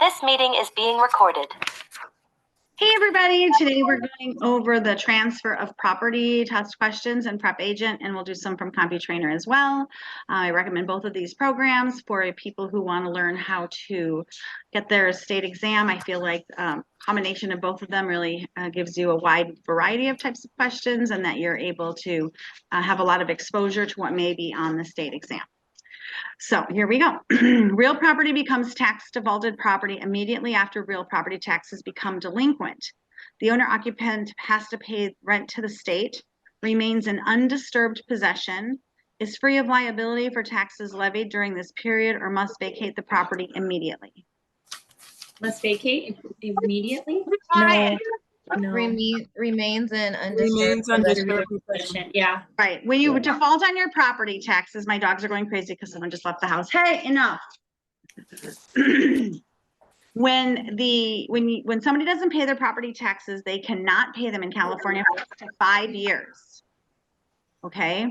This meeting is being recorded. Hey everybody, today we're going over the transfer of property test questions and Prep Agent, and we'll do some from CompuTrainer as well. I recommend both of these programs for people who want to learn how to get their state exam. I feel like combination of both of them really gives you a wide variety of types of questions, and that you're able to have a lot of exposure to what may be on the state exam. So here we go. Real property becomes tax defaulted property immediately after real property taxes become delinquent. The owner occupant has to pay rent to the state, remains in undisturbed possession, is free of liability for taxes levied during this period, or must vacate the property immediately. Must vacate immediately? No. Remains in undisturbed Possession. Yeah. Right. When you default on your property taxes, my dogs are going crazy because someone just left the house. Hey, enough. When somebody doesn't pay their property taxes, they cannot pay them in California for up to 5 years. Okay.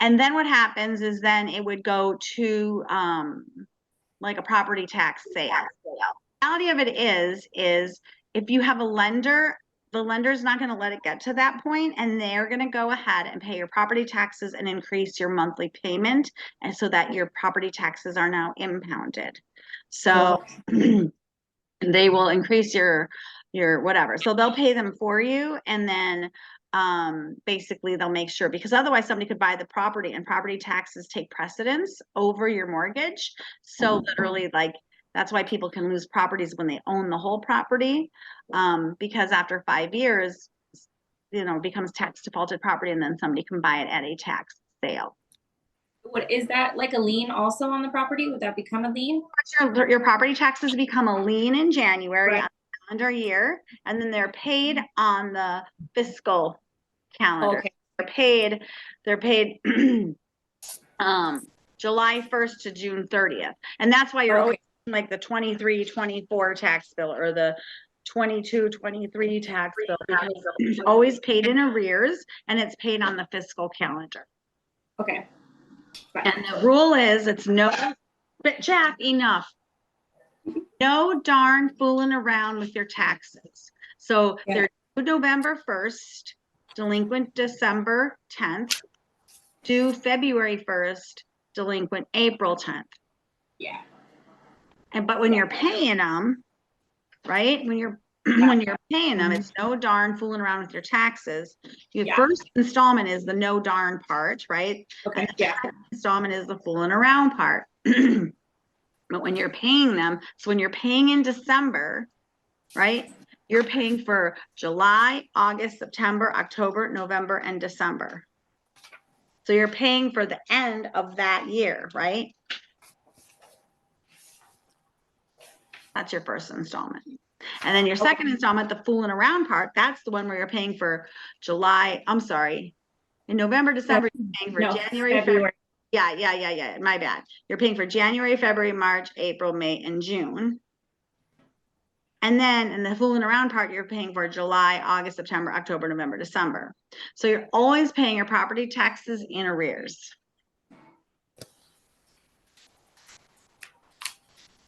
And then what happens is then it would go to like a property tax sale. The reality of it is if you have a lender, the lender's not going to let it get to that point, and they're going to go ahead and pay your property taxes and increase your monthly payment, and so that your property taxes are now impounded. So they will increase your whatever. So they'll pay them for you, and then basically they'll make sure, because otherwise somebody could buy the property and property taxes take precedence over your mortgage. So literally, like, that's why people can lose properties when they own the whole property, because after 5 years, it becomes tax defaulted property, and then somebody can buy it at a tax sale. What is that, like a lien also on the property? Would that become a lien? Your property taxes become a lien in January, right, on the calendar year, and then they're paid on the fiscal calendar. Okay. They're paid July 1st to June 30th, and that's why you're always like the 23-24 tax bill or the 22-23 tax bill, because it's always paid in arrears and it's paid on the fiscal calendar. Okay. Right. And the rule is but Jack, enough. No darn fooling around with your taxes. So they're due November 1st, delinquent December 10th, due February 1st, delinquent April 10th. Yeah. But when you're paying them, right? When you're paying them, it's no darn fooling around with your taxes. Your first installment is the no darn part, right? Okay. And the second installment is the fooling around part. But when you're paying them, so when you're paying in December, right? You're paying for July, August, September, October, November, and December. So you're paying for the end of that year, right? That's your first installment. And then your second installment, the fooling around part, that's the one where you're paying for in November, December, you're paying for January, February. Yeah. My bad. You're paying for January, February, March, April, May, and June. And then in the fooling around part, you're paying for July, August, September, October, November, December. So you're always paying your property taxes in arrears.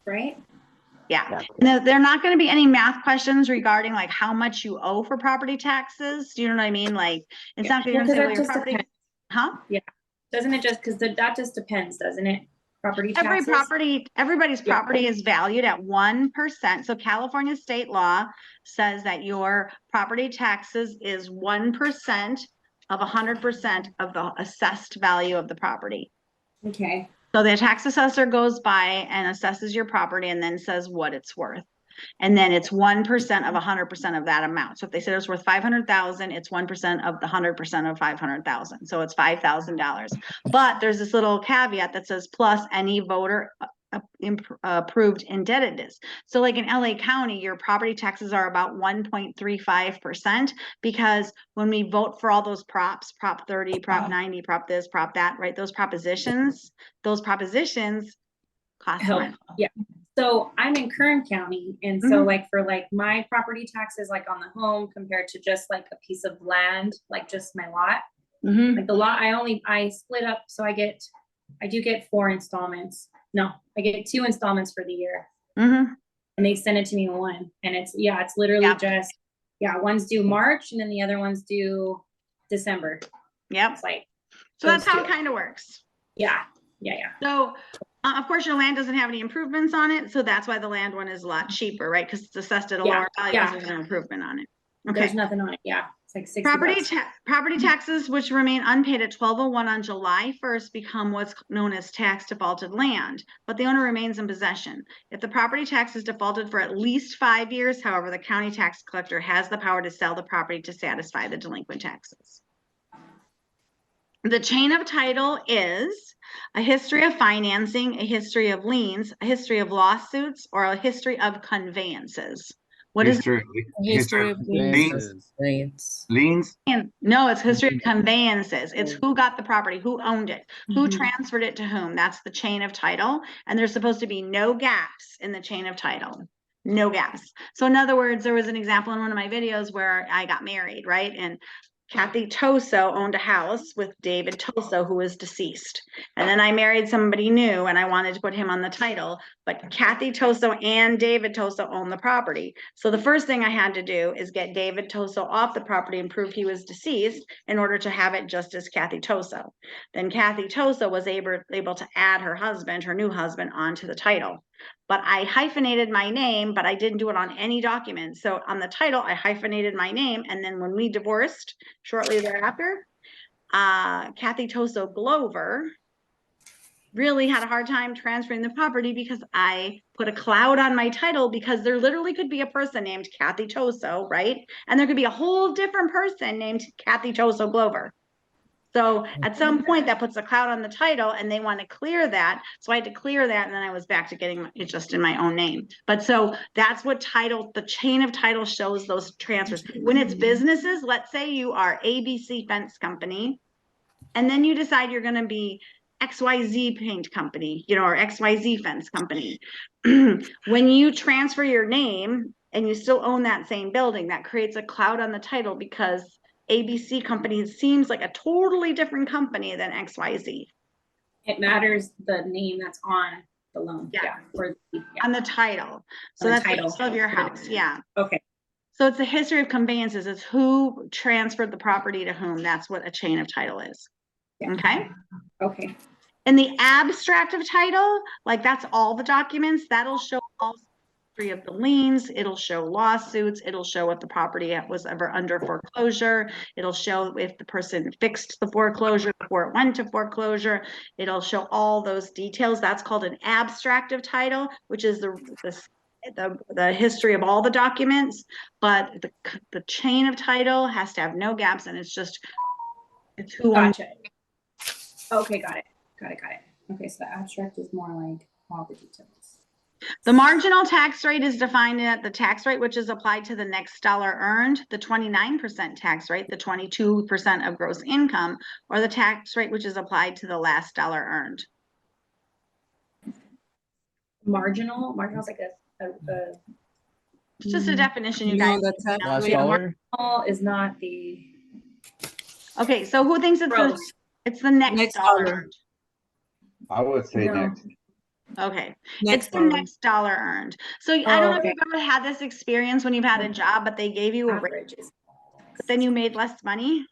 Right? Yeah. No, there are not going to be any math questions regarding like how much you owe for property taxes. Do you know what I mean? Like, it's not going to say, well, your property, depends. Huh? Yeah. Doesn't it just, because that just depends, doesn't it? Property taxes? Everybody's property is valued at 1%. So California state law says that your property taxes is 1% of 100% of the assessed value of the property. Okay. So the tax assessor goes by and assesses your property and then says what it's worth. And then it's 1% of 100% of that amount. So if they said it's worth 500,000, it's 1% of the 100% of 500,000. So it's $5,000. But there's this little caveat that says plus any voter approved indebtedness. So like in LA County, your property taxes are about 1.35%, because when we vote for all those props, Prop 30, Prop 90, Prop this, Prop that, right? Those propositions cost money. Yeah. So I'm in Kern County, and so like for like my property taxes, like on the home compared to just like a piece of land, like just my lot, like the lot, I split up. So I do get 4 installments. No, I get 2 installments for the year. And they send it to me in one, and it's literally Yep. just, one's due March and then the other one's due December. Yep. It's like, So that's those how it two. kind of works. yeah. So, of course, your land doesn't have any improvements on it, so that's why the land one is a lot cheaper, right? Because it's assessed at a Yeah, lower value yeah. because there's no improvement on it. Okay. There's nothing on it. Yeah. It's like 60 bucks. Property taxes which remain unpaid at 1201 on July 1st become what's known as tax defaulted land, but the owner remains in possession. If the property tax is defaulted for at least 5 years, however, the county tax collector has the power to sell the property to satisfy the delinquent taxes. The chain of title is a history of financing, a history of liens, a history of lawsuits, or a history of conveyances. What is History of Liens. liens. it? No, it's history of conveyances. It's who got the property, who owned it, who transferred it to whom. That's the chain of title. And there's supposed to be no gaps in the chain of title. No gaps. So in other words, there was an example in one of my videos where I got married, right? And Kathy Toso owned a house with David Toso, who was deceased. And then I married somebody new and I wanted to put him on the title, but Kathy Toso and David Toso own the property. So the first thing I had to do is get David Toso off the property and prove he was deceased in order to have it just as Kathy Toso. Then Kathy Toso was able to add her husband, her new husband, onto the title. But I hyphenated my name, but I didn't do it on any document. So on the title, I hyphenated my name. And then when we divorced shortly thereafter, Kathy Toso Glover really had a hard time transferring the property because I put a cloud on my title because there literally could be a person named Kathy Toso, right? And there could be a whole different person named Kathy Toso Glover. So at some point that puts a cloud on the title and they want to clear that. So I had to clear that. And then I was back to getting it just in my own name. But so that's what title, the chain of title shows those transfers. When it's businesses, let's say you are ABC Fence Company, and then you decide you're going to be XYZ Paint Company, or XYZ Fence Company. When you transfer your name and you still own that same building, that creates a cloud on the title because ABC Company seems like a totally different company than XYZ. It matters the name that's on the loan. Yeah. Yeah. On the title. So On the that's the title. title of your house. Yeah. Okay. So it's a history of conveyances. It's who transferred the property to whom. That's what a chain of title is. Yeah. Okay. Okay. In the abstract of title, like that's all the documents, that'll show all three of the liens, it'll show lawsuits, it'll show if the property was ever under foreclosure, it'll show if the person fixed the foreclosure before it went to foreclosure, it'll show all those details. That's called an abstract of title, which is the history of all the documents, but the chain of title has to have no gaps, and it's who owns. Gotcha. Okay, got it. Okay, so the abstract is more like all the details. The marginal tax rate is defined at the tax rate which is applied to the next dollar earned, the 29% tax rate, the 22% of gross income, or the tax rate which is applied to the last dollar earned. Marginal is like It's just a definition, you You know guys. the tax Last rate. dollar. is not the Okay, so who thinks gross. it's the next Next dollar dollar. earned? I would say No. next. Okay, Next it's the dollar. next dollar earned. So I don't know if okay. you've ever had this experience when you've had a job, but they gave you a raise, Average is but then you made less money.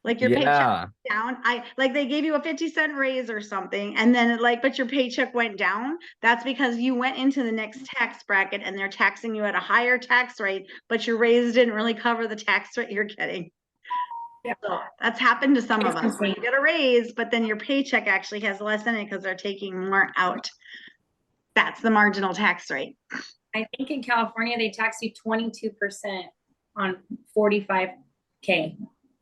Like your paycheck Yeah. down. Like they gave you a 50-cent raise or something, and then but your paycheck went down. That's because you went into the next tax bracket and they're taxing you at a higher tax rate, but your raise didn't really cover the tax rate you're getting. Yeah. So that's happened to some of It's us. Where you insane. get a raise, but then your paycheck actually has less in it because they're taking more out. That's the marginal tax rate. I think in California they tax you 22% on 45K.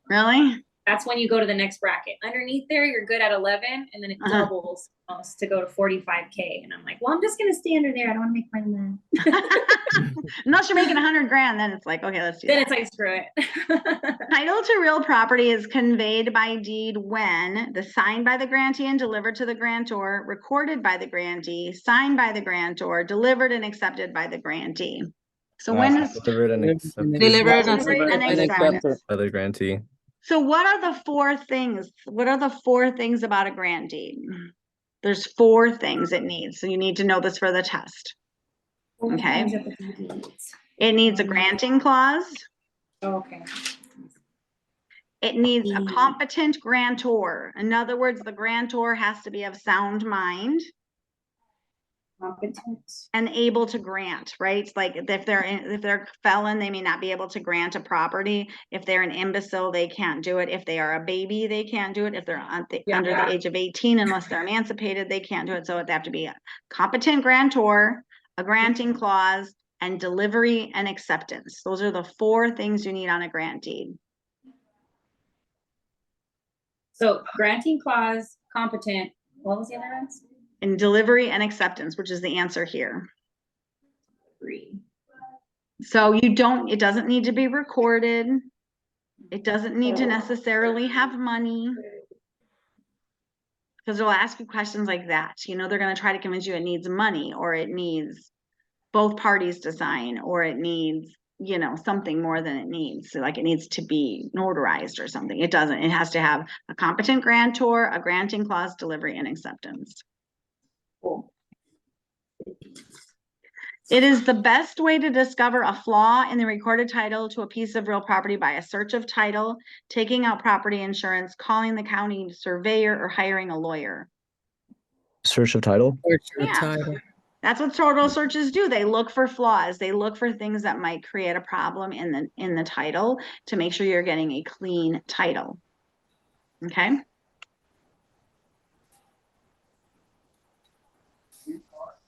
Really? That's when you go to the next bracket. Underneath there, you're good at 11, and then it Uh-huh. doubles almost to go to 45K. And I'm like, well, I'm just gonna stay under there. I don't want to make money then. Unless you're making 100 grand, then it's like, okay, let's do Then that. it's like, screw it. Title to real property is conveyed by deed when signed by the grantee and delivered to the grantor, recorded by the grantee, signed by the grantor, delivered and accepted by the grantee. So when is Delivered and accepted Delivered and Delivered and accepted. by the grantee. so what are the four things? What are the four things about a grant deed? There's four things it needs. So you need to know this for the test. Okay. What is it that the deed needs? It needs a granting clause. Oh, okay. It needs a competent grantor. In other words, the grantor has to be of sound mind Competent. and able to grant, right? Like if they're a felon, they may not be able to grant a property. If they're an imbecile, they can't do it. If they are a baby, they can't do it. If they're under the age of 18, unless they're emancipated, they can't do it. So they have to be a competent grantor, a granting clause, and delivery and acceptance. Those are the 4 things you need on a grant deed. So granting clause, competent, what was the other ones? And delivery and acceptance, which is the answer here. 3. So it doesn't need to be recorded. It doesn't need to necessarily have money. Because they'll ask you questions like that. You know, they're going to try to convince you it needs money, or it needs both parties to sign, or it needs, you know, something more than it needs. So like it needs to be notarized or something. It doesn't. It has to have a competent grantor, a granting clause, delivery, and acceptance. Cool. It is the best way to discover a flaw in the recorded title to a piece of real property by a search of title, taking out property insurance, calling the county surveyor, or hiring a lawyer. Search of title? Yeah. That's what title searches do. They look for flaws. They look for things that might create a problem in the title to make sure you're getting a clean title. Okay.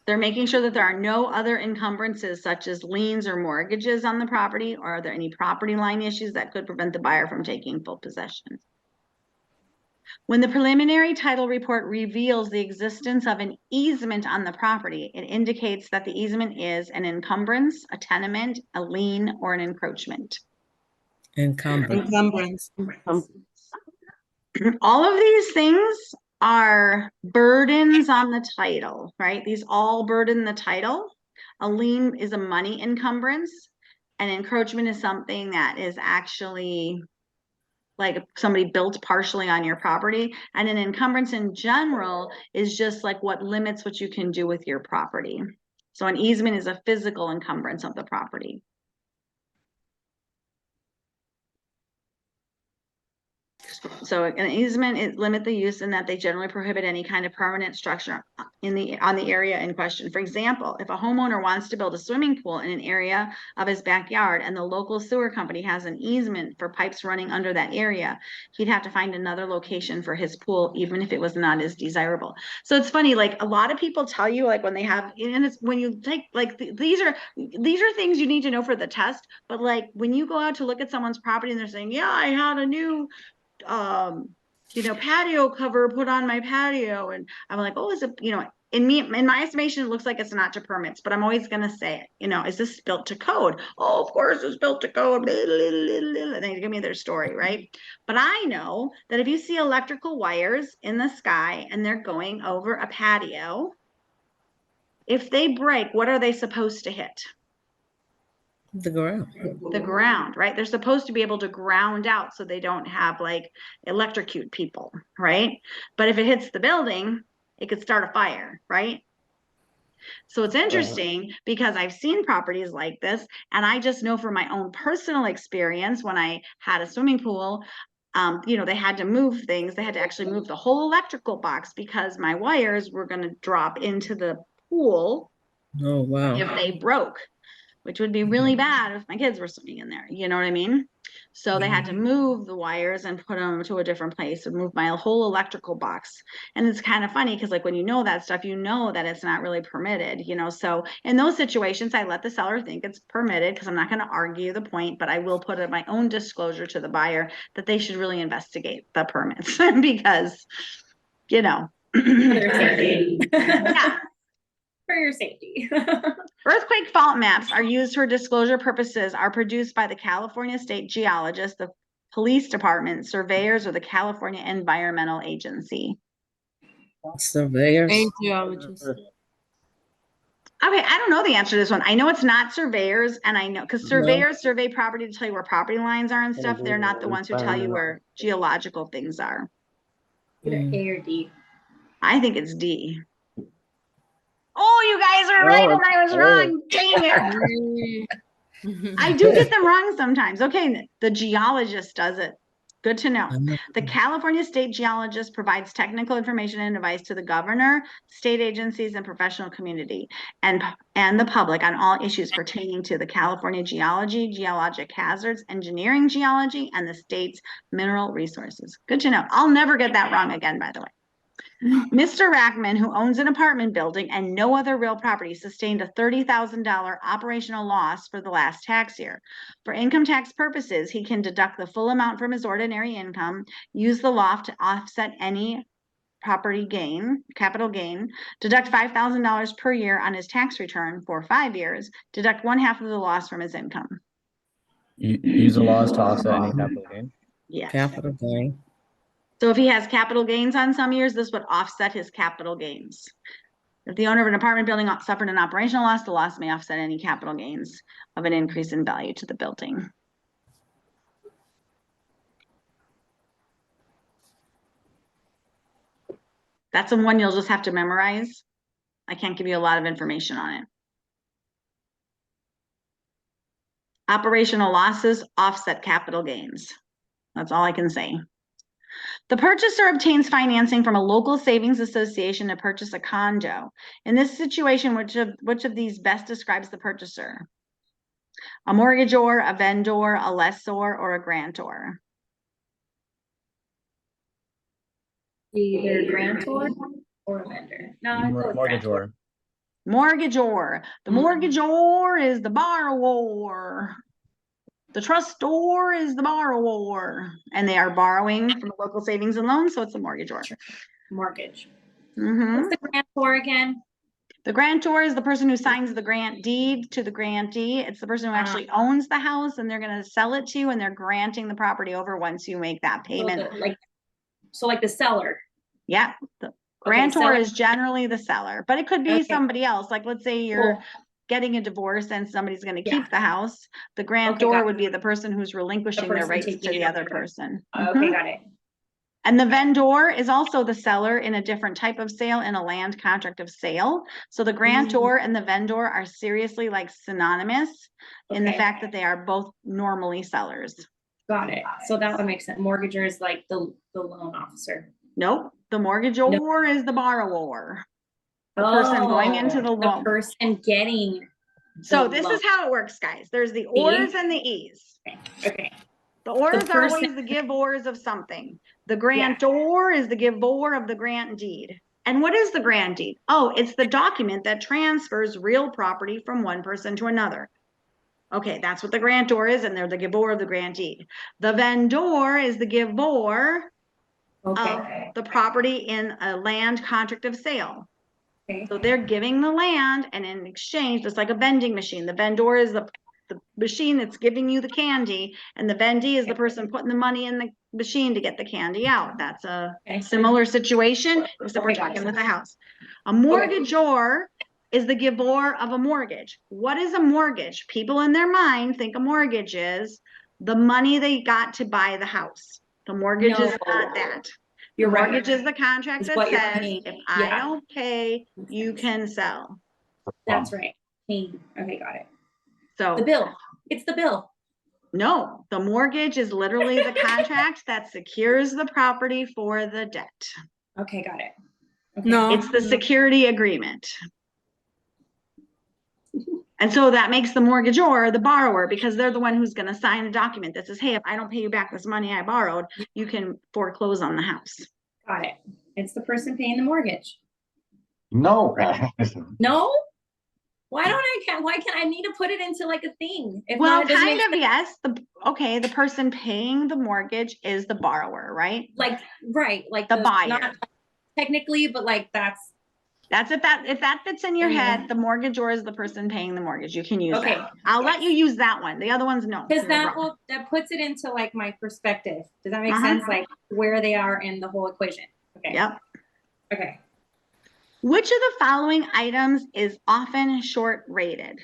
They're making sure that there are no other encumbrances such as liens or mortgages on the property, or are there any property line issues that could prevent the buyer from taking full possession. When the preliminary title report reveals the existence of an easement on the property, it indicates that the easement is an encumbrance, a tenement, a lien, or an encroachment. Encumbrance. All of these things are burdens on the title, right? These all burden the title. A lien is a money encumbrance. An encroachment is something that is actually like somebody built partially on your property. And an encumbrance in general is just like what limits what you can do with your property. So an easement is a physical encumbrance of the property. So an easement is limit the use in that they generally prohibit any kind of permanent structure on the area in question. For example, if a homeowner wants to build a swimming pool in an area of his backyard and the local sewer company has an easement for pipes running under that area, he'd have to find another location for his pool, even if it was not as desirable. So it's funny, like a lot of people tell you, like when they have, and it's when you take like these are things you need to know for the test. But like when you go out to look at someone's property and they're saying, yeah, I had a new you know, patio cover put on my patio, and I'm like, oh, is it, you know, in my estimation, it looks like it's not to permits, but I'm always gonna say it, you know, is this built to code? Oh, of course it's built to code, and they give me their story, right? But I know that if you see electrical wires in the sky and they're going over a patio, if they break, what are they supposed to hit? The ground. The ground, right? They're supposed to be able to ground out so they don't have like electrocute people, right? But if it hits the building, it could start a fire, right? So it's interesting because I've seen properties like this, and I just know from my own personal experience when I had a swimming pool, you know, they had to move things. They had to actually move the whole electrical box because my wires were going to drop into the pool. Oh, wow. If they broke, which would be really bad if my kids were swimming in there. You know what I mean? So they had to move the wires and put them to a different place and move my whole electrical box. And it's kind of funny because like when you know that stuff, you know that it's not really permitted, you know? So in those situations, I let the seller think it's permitted because I'm not going to argue the point, but I will put in my own disclosure to the buyer that they should really investigate the permits because, you know. Yeah. For your safety. Earthquake fault maps are used for disclosure purposes, are produced by the California State Geologist, the police department, surveyors, or the California Environmental Agency. Surveyors. Geologist. Okay, I don't know the answer to this one. I know it's not surveyors, and I know because surveyors survey property to tell you where property lines are and stuff. They're not the ones who tell you where geological things are. Either A or D. I think it's D. Oh, you guys are right and I was wrong. Dang it. I do get them wrong sometimes. Okay, the geologist does it. Good to know. The California State Geologist provides technical information and advice to the governor, state agencies, and professional community, and the public on all issues pertaining to the California geology, geologic hazards, engineering geology, and the state's mineral resources. Good to know. I'll never get that wrong again, by the way. Mr. Rackman, who owns an apartment building and no other real property, sustained a $30,000 operational loss for the last tax year. For income tax purposes, he can deduct the full amount from his ordinary income, use the loft to offset any property gain, capital gain, deduct $5,000 per year on his tax return for 5 years, deduct 1/2 of the loss from his income. Use the loss to offset any capital gain. Yes. Capital gain. So if he has capital gains on some years, this would offset his capital gains. If the owner of an apartment building suffered an operational loss, the loss may offset any capital gains of an increase in value to the building. That's the one you'll just have to memorize. I can't give you a lot of information on it. Operational losses offset capital gains. That's all I can say. The purchaser obtains financing from a local savings association to purchase a condo. In this situation, which of these best describes the purchaser? A mortgagor, a vendor, a lessor, or a grantor? Either grantor or a vendor. No, I go with grantor. Mortgagor. Mortgagor. The mortgagor is the borrower. The trustor is the borrower, and they are borrowing from a local savings and loan, so it's a mortgagor. Mortgage. Mm-hmm. What's the grantor again? The grantor is the person who signs the grant deed to the grantee. It's the person who actually owns the house, and they're going to sell it to you, and they're granting the property over once you make that payment. So like the seller. Yeah. The grantor is generally the seller, but it could be somebody else. Like, let's say you're getting a divorce and somebody's going to keep the house. The grantor would be the person who's relinquishing their rights to the other person. Okay, got it. And the vendor is also the seller in a different type of sale, in a land contract of sale. So the grantor and the vendor are seriously like synonymous in the fact that they are both normally sellers. Got it. So that would make sense. Mortgager is like the loan officer. Nope. The mortgagor is the borrower. The person going into the loan. The person getting. So this is how it works, guys. There's the ors and the es. Okay. The ors are always the givors of something. The grantor is the givor of the grant deed. And what is the grant deed? Oh, it's the document that transfers real property from one person to another. Okay, that's what the grantor is, and they're the givor of the grant deed. The vendor is the givor of the property in a land contract of sale. So they're giving the land, and in exchange, just like a vending machine, the vendor is the machine that's giving you the candy, and the vendee is the person putting the money in the machine to get the candy out. That's a similar situation, except we're talking with a house. A mortgagor is the givor of a mortgage. What is a mortgage? People in their mind think a mortgage is the money they got to buy the house. The mortgage is not that. Your mortgage is the contract that says, if I don't pay, you can sell. That's right. Okay, got it. So the bill. It's the bill. No, the mortgage is literally the contract that secures the property for the debt. Okay, got it. Okay. No. It's the security agreement. And so that makes the mortgagor the borrower, because they're the one who's going to sign a document that says, hey, if I don't pay you back this money I borrowed, you can foreclose on the house. Got it. It's the person paying the mortgage. No. No? Why can't I need to put it into like a thing? If Well, not, it kind of, yes. The person paying the mortgage is the borrower, right? Like, right. Like the buyer. Not technically, but like that's if that fits in your head, the mortgagor is the person paying the mortgage. You can use that. I'll let you use that one. The other ones, no. Because that puts it into like my perspective. Does that make sense? Like where they are in the whole equation. Okay. Yep. Okay. Which of the following items is often short rated?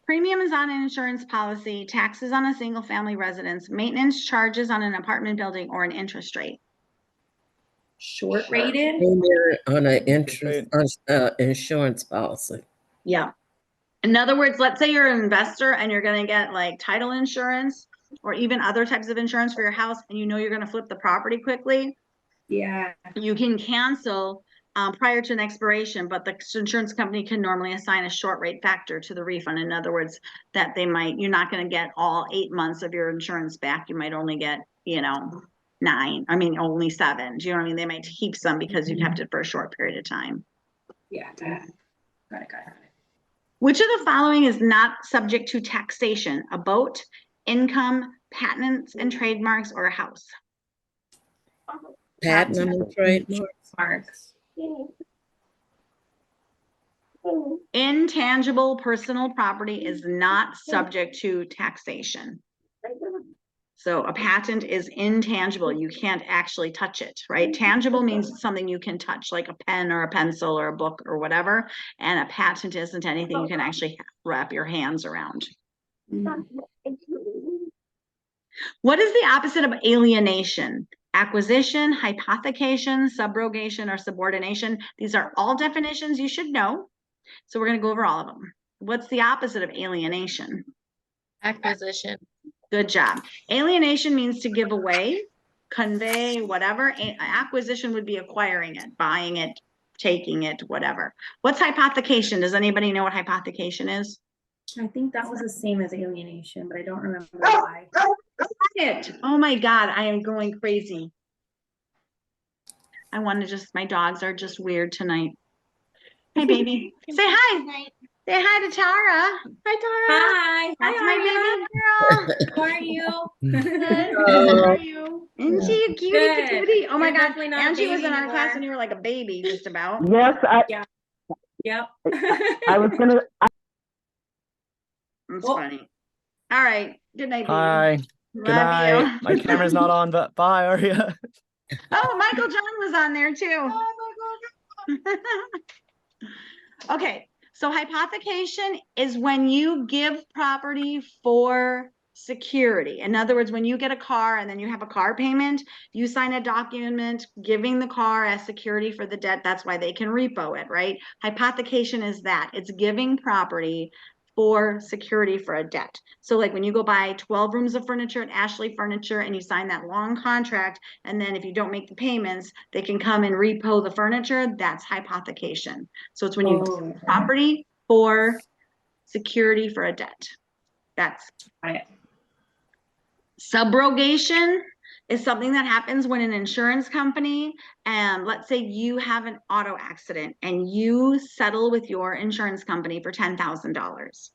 Premiums on an insurance policy, taxes on a single family residence, maintenance charges on an apartment building, or an interest rate? short rated. When you're on an insurance policy. Yeah. In other words, let's say you're an investor and you're going to get like title insurance or even other types of insurance for your house, and you know you're going to flip the property quickly. Yeah. You can cancel prior to an expiration, but the insurance company can normally assign a short rate factor to the refund. In other words, that you're not going to get all 8 months of your insurance back. You might only get, 9, only 7. Do you know what I mean? They might keep some because you kept it for a short period of time. Yeah. Got it. Which of the following is not subject to taxation? A boat, income, patents and trademarks, or a house? Patent and trademark. Marks. Intangible personal property is not subject to taxation. So a patent is intangible. You can't actually touch it, right? Tangible means something you can touch, like a pen or a pencil or a book or whatever. And a patent isn't anything you can actually wrap your hands around. What is the opposite of alienation? Acquisition, hypothecation, subrogation, or subordination. These are all definitions you should know. So we're going to go over all of them. What's the opposite of alienation? Acquisition. Good job. Alienation means to give away, convey, whatever. Acquisition would be acquiring it, buying it, taking it, whatever. What's hypothecation? Does anybody know what hypothecation is? I think that was the same as alienation, but I don't remember why. Oh my God, I am going crazy. My dogs are just weird tonight. Hey, baby. Say hi. Say hi to Tara. Hi, Tara. Hi. That's Hi, my baby girl. How are you? Good. How are you? Isn't she a cutie Good. cutie? Oh my You're God. definitely not a Angie was baby in our class anymore. when you were like a baby, just about. Yes, Yep. I was gonna. It's Well- funny. All right. Good night, baby. Hi. Love Good night. you. My camera's not on, but bye, Aria. Oh, Michael John was on there too. Okay, so hypothecation is when you give property for security. In other words, when you get a car and then you have a car payment, you sign a document giving the car as security for the debt. That's why they can repo it, right? Hypothecation is that. It's giving property for security for a debt. So like when you go buy 12 rooms of furniture at Ashley Furniture and you sign that long contract, and then if you don't make the payments, they can come and repo the furniture, that's hypothecation. So it's when you give property for security for a debt. That's Got it. Subrogation is something that happens when an insurance company, let's say you have an auto accident and you settle with your insurance company for $10,000.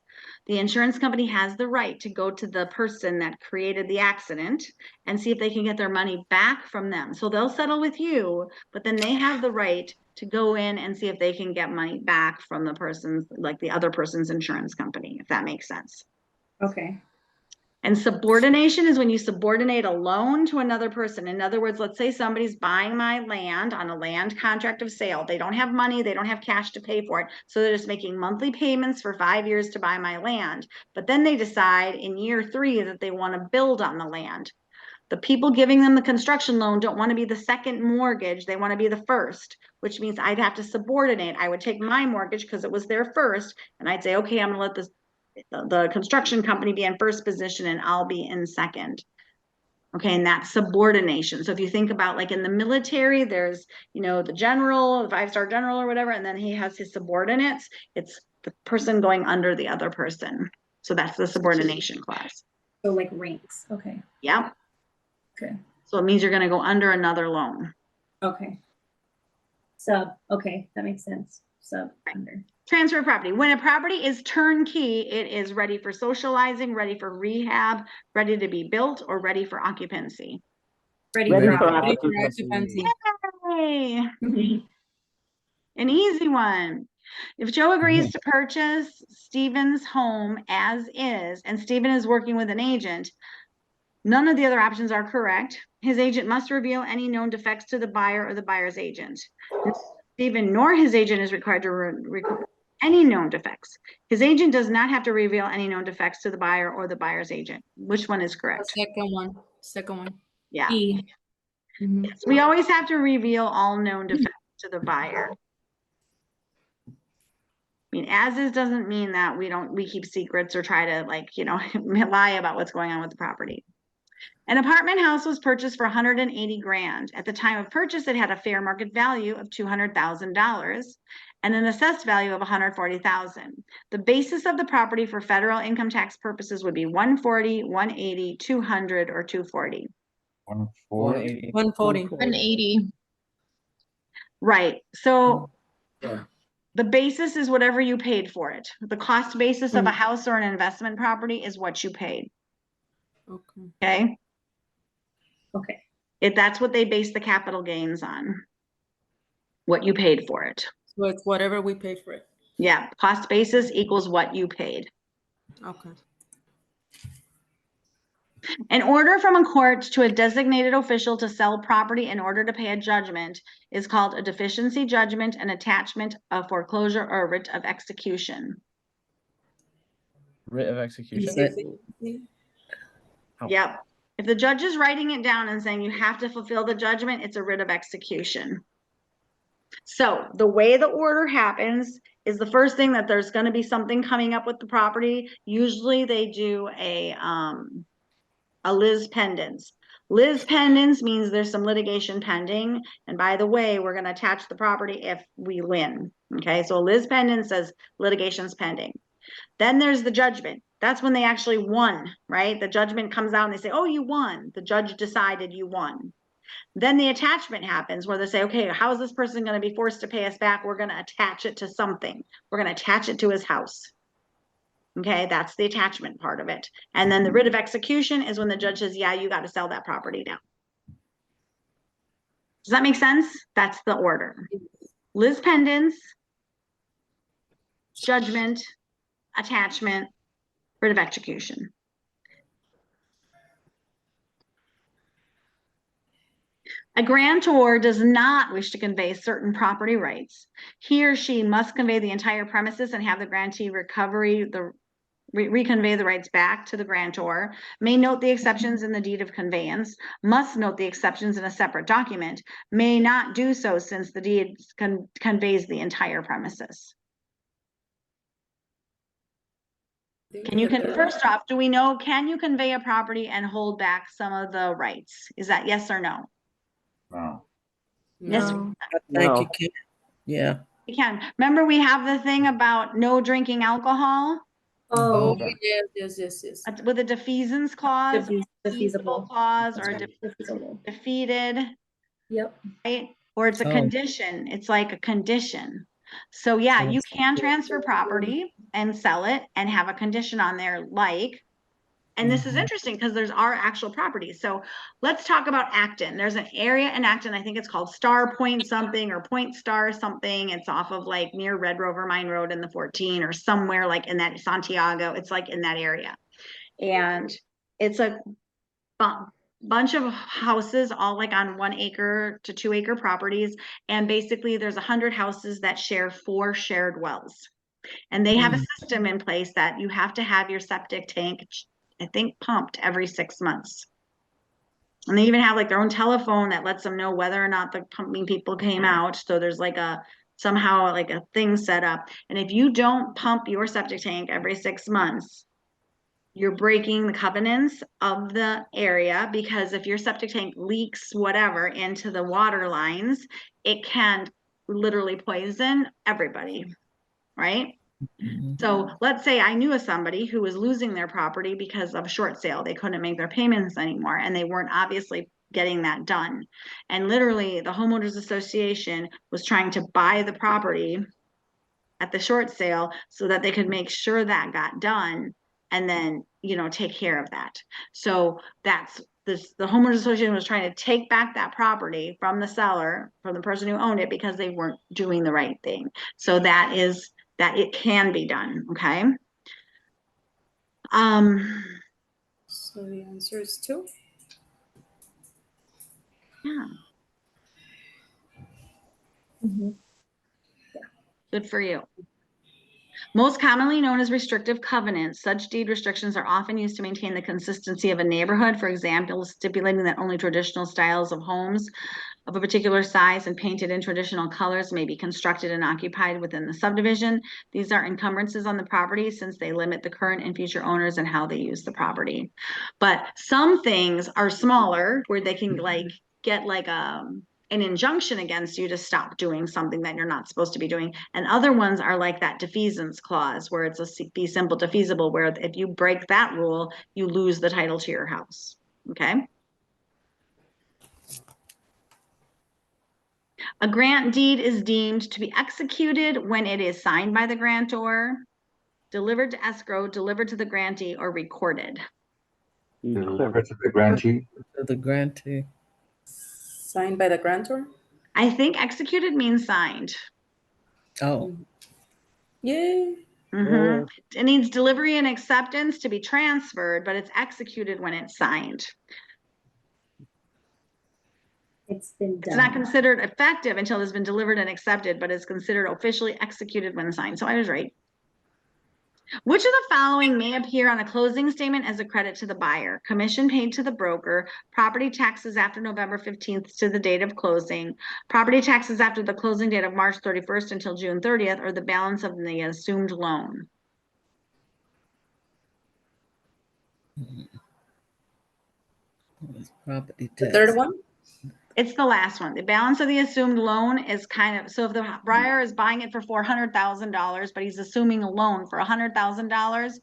The insurance company has the right to go to the person that created the accident and see if they can get their money back from them. So they'll settle with you, but then they have the right to go in and see if they can get money back from the person's, like the other person's insurance company, if that makes sense. Okay. And subordination is when you subordinate a loan to another person. In other words, let's say somebody's buying my land on a land contract of sale. They don't have money, they don't have cash to pay for it. So they're just making monthly payments for 5 years to buy my land. But then they decide in year 3 that they want to build on the land. The people giving them the construction loan don't want to be the second mortgage. They want to be the first, which means I'd have to subordinate. I would take my mortgage because it was their first. And I'd say, okay, I'm going to let the construction company be in first position and I'll be in second. Okay, and that's subordination. So if you think about like in the military, there's, the general, the 5-star general or whatever, and then he has his subordinates. It's the person going under the other person. So that's the subordination clause. So like ranks. Okay. Yep. Okay. So it means you're going to go under another loan. Okay. Sub. Okay. That makes sense. Sub under. Transfer of property. When a property is turnkey, it is ready for socializing, ready for rehab, ready to be built, or ready for occupancy. Ready Ready for for occupancy. Yay! An easy one. If Joe agrees to purchase Stephen's home as is, and Stephen is working with an agent, none of the other options are correct. His agent must reveal any known defects to the buyer or the buyer's agent. Stephen nor his agent is required to record any known defects. His agent does not have to reveal any known defects to the buyer or the buyer's agent. Which one is correct? Second one. Yeah. E. Mhm. We always have to reveal all known defects to the buyer. I mean, as is doesn't mean that we keep secrets or try to lie about what's going on with the property. An apartment house was purchased for 180 grand. At the time of purchase, it had a fair market value of $200,000 and an assessed value of 140,000. The basis of the property for federal income tax purposes would be 140, 180, 200, or 240. 140. 140. 180. Right. So Yeah. the basis is whatever you paid for it. The cost basis of a house or an investment property is what you paid. Okay. Okay. Okay. That's what they base the capital gains on. What you paid for it. So it's whatever we pay for it. Yeah. Cost basis equals what you paid. Okay. An order from a court to a designated official to sell property in order to pay a judgment is called a deficiency judgment, an attachment, a foreclosure, or a writ of execution. Writ of execution. Oh. Yep. If the judge is writing it down and saying you have to fulfill the judgment, it's a writ of execution. So the way the order happens is the first thing that there's going to be something coming up with the property. Usually they do a lis pendens. Lis pendens means there's some litigation pending. And by the way, we're going to attach the property if we win. Okay, so a lis pendens says litigation's pending. Then there's the judgment. That's when they actually won, right? The judgment comes out and they say, oh, you won. The judge decided you won. Then the attachment happens where they say, okay, how is this person going to be forced to pay us back? We're going to attach it to something. We're going to attach it to his house. Okay, that's the attachment part of it. And then the writ of execution is when the judge says, yeah, you got to sell that property now. Does that make sense? That's the order. Lis pendens, judgment, attachment, writ of execution. A grantor does not wish to convey certain property rights. He or she must convey the entire premises and have the grantee reconvey the rights back to the grantor, may note the exceptions in the deed of conveyance, must note the exceptions in a separate document, may not do so since the deed conveys the entire premises. First off, do we know, can you convey a property and hold back some of the rights? Is that yes or no? No. Yes, No. I think you can. Yeah. we can. Remember, we have the thing about no drinking alcohol Oh, Okay. yes. with a defeasance clause, Defeasible. clause, That's or right, defeasible. defeated, Yep. right? Or it's a Oh. condition. It's like a condition. So yeah, So you it's- can transfer property and sell it and have a condition on there like, and this is interesting because there's our actual properties. So let's talk about Acton. There's an area in Acton, I think it's called Star Point something or Point Star something. It's off of like near Red Rover Mine Road in the 14 or somewhere like in that Santiago. It's like in that area. And it's a bunch of houses all like on 1 acre to 2 acre properties. And basically there's 100 houses that share 4 shared wells. And they have a system in place that you have to have your septic tank, I think, pumped every 6 months. And they even have like their own telephone that lets them know whether or not the pumping people came out. So there's like somehow like a thing set up. And if you don't pump your septic tank every 6 months, you're breaking the covenants of the area, because if your septic tank leaks whatever into the water lines, it can literally poison everybody, right? So let's say I knew of somebody who was losing their property because of short sale. They couldn't make their payments anymore and they weren't obviously getting that done. And literally the homeowners association was trying to buy the property at the short sale so that they could make sure that got done and then, take care of that. So that's the homeowners association was trying to take back that property from the seller, from the person who owned it, because they weren't doing the right thing. So that it can be done. Okay. So the answer is 2. Yeah. Mhm. Good for you. Most commonly known as restrictive covenants, such deed restrictions are often used to maintain the consistency of a neighborhood. For example, stipulating that only traditional styles of homes of a particular size and painted in traditional colors may be constructed and occupied within the subdivision. These are encumbrances on the property since they limit the current and future owners and how they use the property. But some things are smaller where they can like get like an injunction against you to stop doing something that you're not supposed to be doing. And other ones are like that defeasance clause where it's a fee simple defeasible, where if you break that rule, you lose the title to your house. Okay. A grant deed is deemed to be executed when it is signed by the grantor, delivered to escrow, delivered to the grantee, or recorded. Delivered to the grantee. The grantee. Signed by the grantor? I think executed means signed. Oh, Yay. Mhm. It needs delivery and acceptance to be transferred, but it's executed when it's signed. It's been It's not done. considered effective until it's been delivered and accepted, but it's considered officially executed when signed. So I was right. Which of the following may appear on a closing statement as a credit to the buyer? Commission paid to the broker, property taxes after November 15th to the date of closing, property taxes after the closing date of March 31st until June 30th, or the balance of the assumed loan. property The tax. third one? It's the last one. The balance of the assumed loan is kind of, so if the buyer is buying it for $400,000, but he's assuming a loan for $100,000,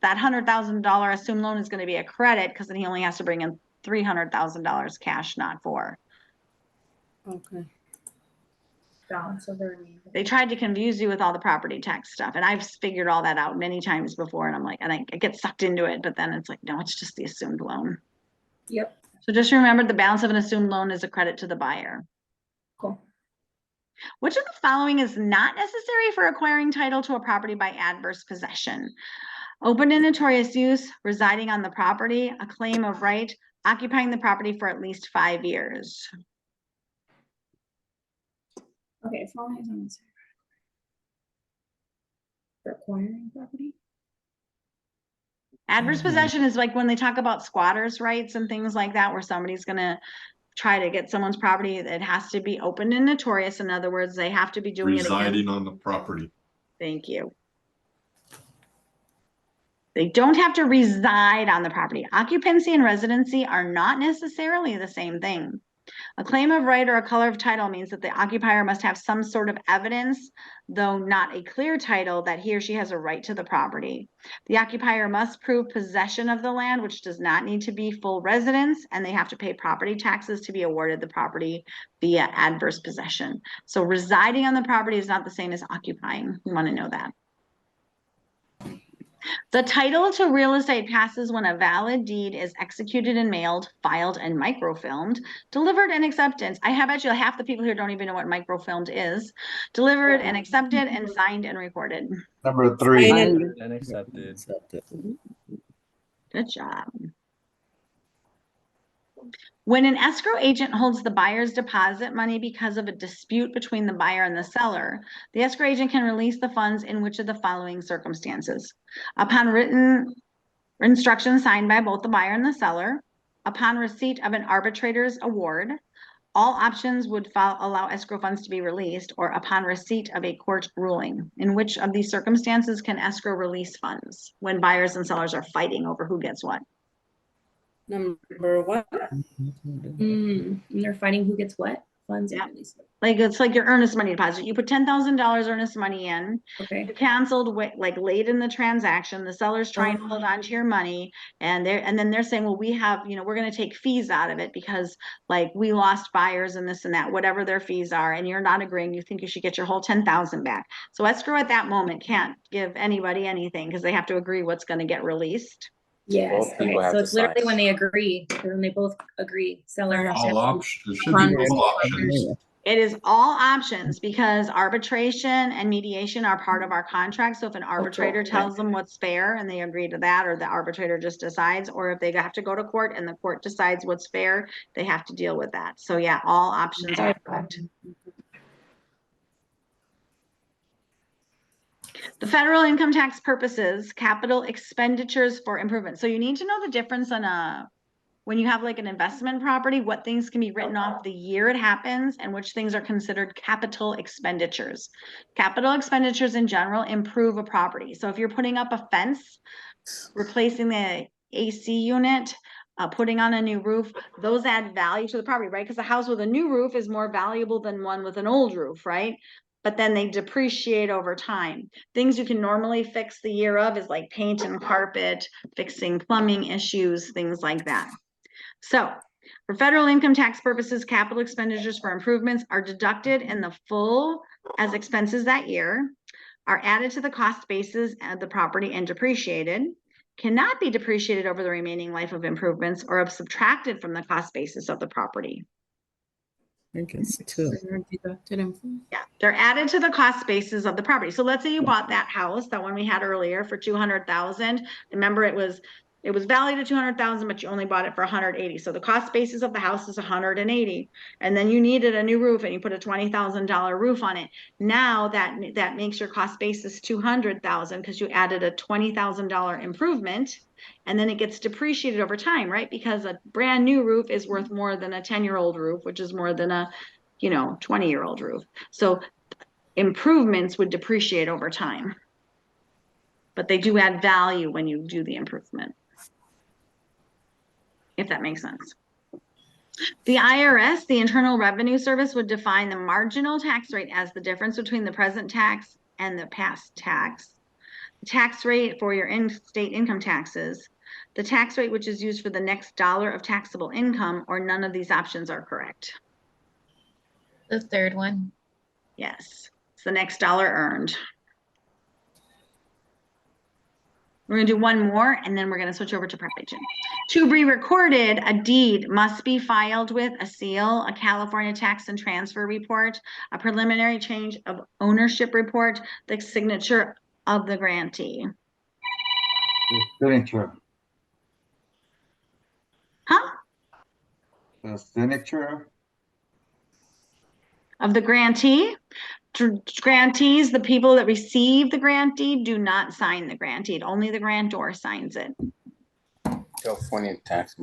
that $100,000 assumed loan is going to be a credit because then he only has to bring in $300,000 cash, not $400,000. Okay. Balance of the remainder. They tried to confuse you with all the property tax stuff, and I've figured all that out many times before, and I'm like, and I get sucked into it, but then it's like, no, it's just the assumed loan. Yep. So just remember the balance of an assumed loan is a credit to the buyer. Cool. Which of the following is not necessary for acquiring title to a property by adverse possession? Open and notorious use, residing on the property, a claim of right, occupying the property for at least 5 years. Okay, following is unnecessary. For acquiring property? Adverse possession is like when they talk about squatters' rights and things like that, where somebody's gonna try to get someone's property. It has to be open and notorious. In other words, they have to be doing it Residing against. on the property. Thank you. They don't have to reside on the property. Occupancy and residency are not necessarily the same thing. A claim of right or a color of title means that the occupier must have some sort of evidence, though not a clear title, that he or she has a right to the property. The occupier must prove possession of the land, which does not need to be full residence, and they have to pay property taxes to be awarded the property via adverse possession. So residing on the property is not the same as occupying. You want to know that. The title to real estate passes when a valid deed is executed and mailed, filed and microfilmed, delivered and accepted. I have actually half the people here don't even know what microfilmed is. Delivered and accepted and signed and recorded. Number 3. Signed And accepted. Good job. When an escrow agent holds the buyer's deposit money because of a dispute between the buyer and the seller, the escrow agent can release the funds in which of the following circumstances? Upon written instructions signed by both the buyer and the seller, upon receipt of an arbitrator's award, all options would allow escrow funds to be released, or upon receipt of a court ruling. In which of these circumstances can escrow release funds when buyers and sellers are fighting over who gets what? Number one. And they're fighting who gets what funds. Yeah. Like it's like your earnest money deposit. You put $10,000 earnest money in. Okay. You canceled like late in the transaction. The seller's trying to hold on to your money, and then they're saying, well, we have, we're going to take fees out of it because like we lost buyers and this and that, whatever their fees are, and you're not agreeing. You think you should get your whole $10,000 back. So escrow at that moment can't give anybody anything because they have to agree what's going to get released. Yes. Both people Okay. have So to it's literally sign. when they agree, when they both agree. Seller. All options. It should be both options. It is all options because arbitration and mediation are part of our contract. So if an arbitrator tells them what's fair and they agree to that, or the arbitrator just decides, or if they have to go to court and the court decides what's fair, they have to deal with that. So yeah, all options are correct. The federal income tax purposes, capital expenditures for improvement. So you need to know the difference on when you have like an investment property, what things can be written off the year it happens and which things are considered capital expenditures. Capital expenditures in general improve a property. So if you're putting up a fence, replacing the AC unit, putting on a new roof, those add value to the property, right? Because a house with a new roof is more valuable than one with an old roof, right? But then they depreciate over time. Things you can normally fix the year of is like paint and carpet, fixing plumbing issues, things like that. So for federal income tax purposes, capital expenditures for improvements are deducted in the full as expenses that year, are added to the cost basis of the property and depreciated, cannot be depreciated over the remaining life of improvements, or subtracted from the cost basis of the property. I think it's two. Yeah, they're added to the cost basis of the property. So let's say you bought that house, that one we had earlier, for 200,000. Remember, it was valued at 200,000, but you only bought it for 180. So the cost basis of the house is 180, and then you needed a new roof, and you put a $20,000 roof on it. Now that makes your cost basis 200,000 because you added a $20,000 improvement, and then it gets depreciated over time, right? Because a brand new roof is worth more than a 10-year-old roof, which is more than a 20-year-old roof. So improvements would depreciate over time, but they do add value when you do the improvement, if that makes sense. The IRS, the Internal Revenue Service, would define the marginal tax rate as the difference between the present tax and the past tax. The tax rate for your in-state income taxes, the tax rate which is used for the next dollar of taxable income, or none of these options are correct. The third one. Yes, it's the next dollar earned. We're gonna do one more, and then we're gonna switch over to prep agent. To be recorded, a deed must be filed with a seal, a California tax and transfer report, a preliminary change of ownership report, the signature of the grantee. The signature. Huh? The signature. Of the grantee. Grantees, the people that receive the grantee, do not sign the grantee. Only the grantor signs it. California tax.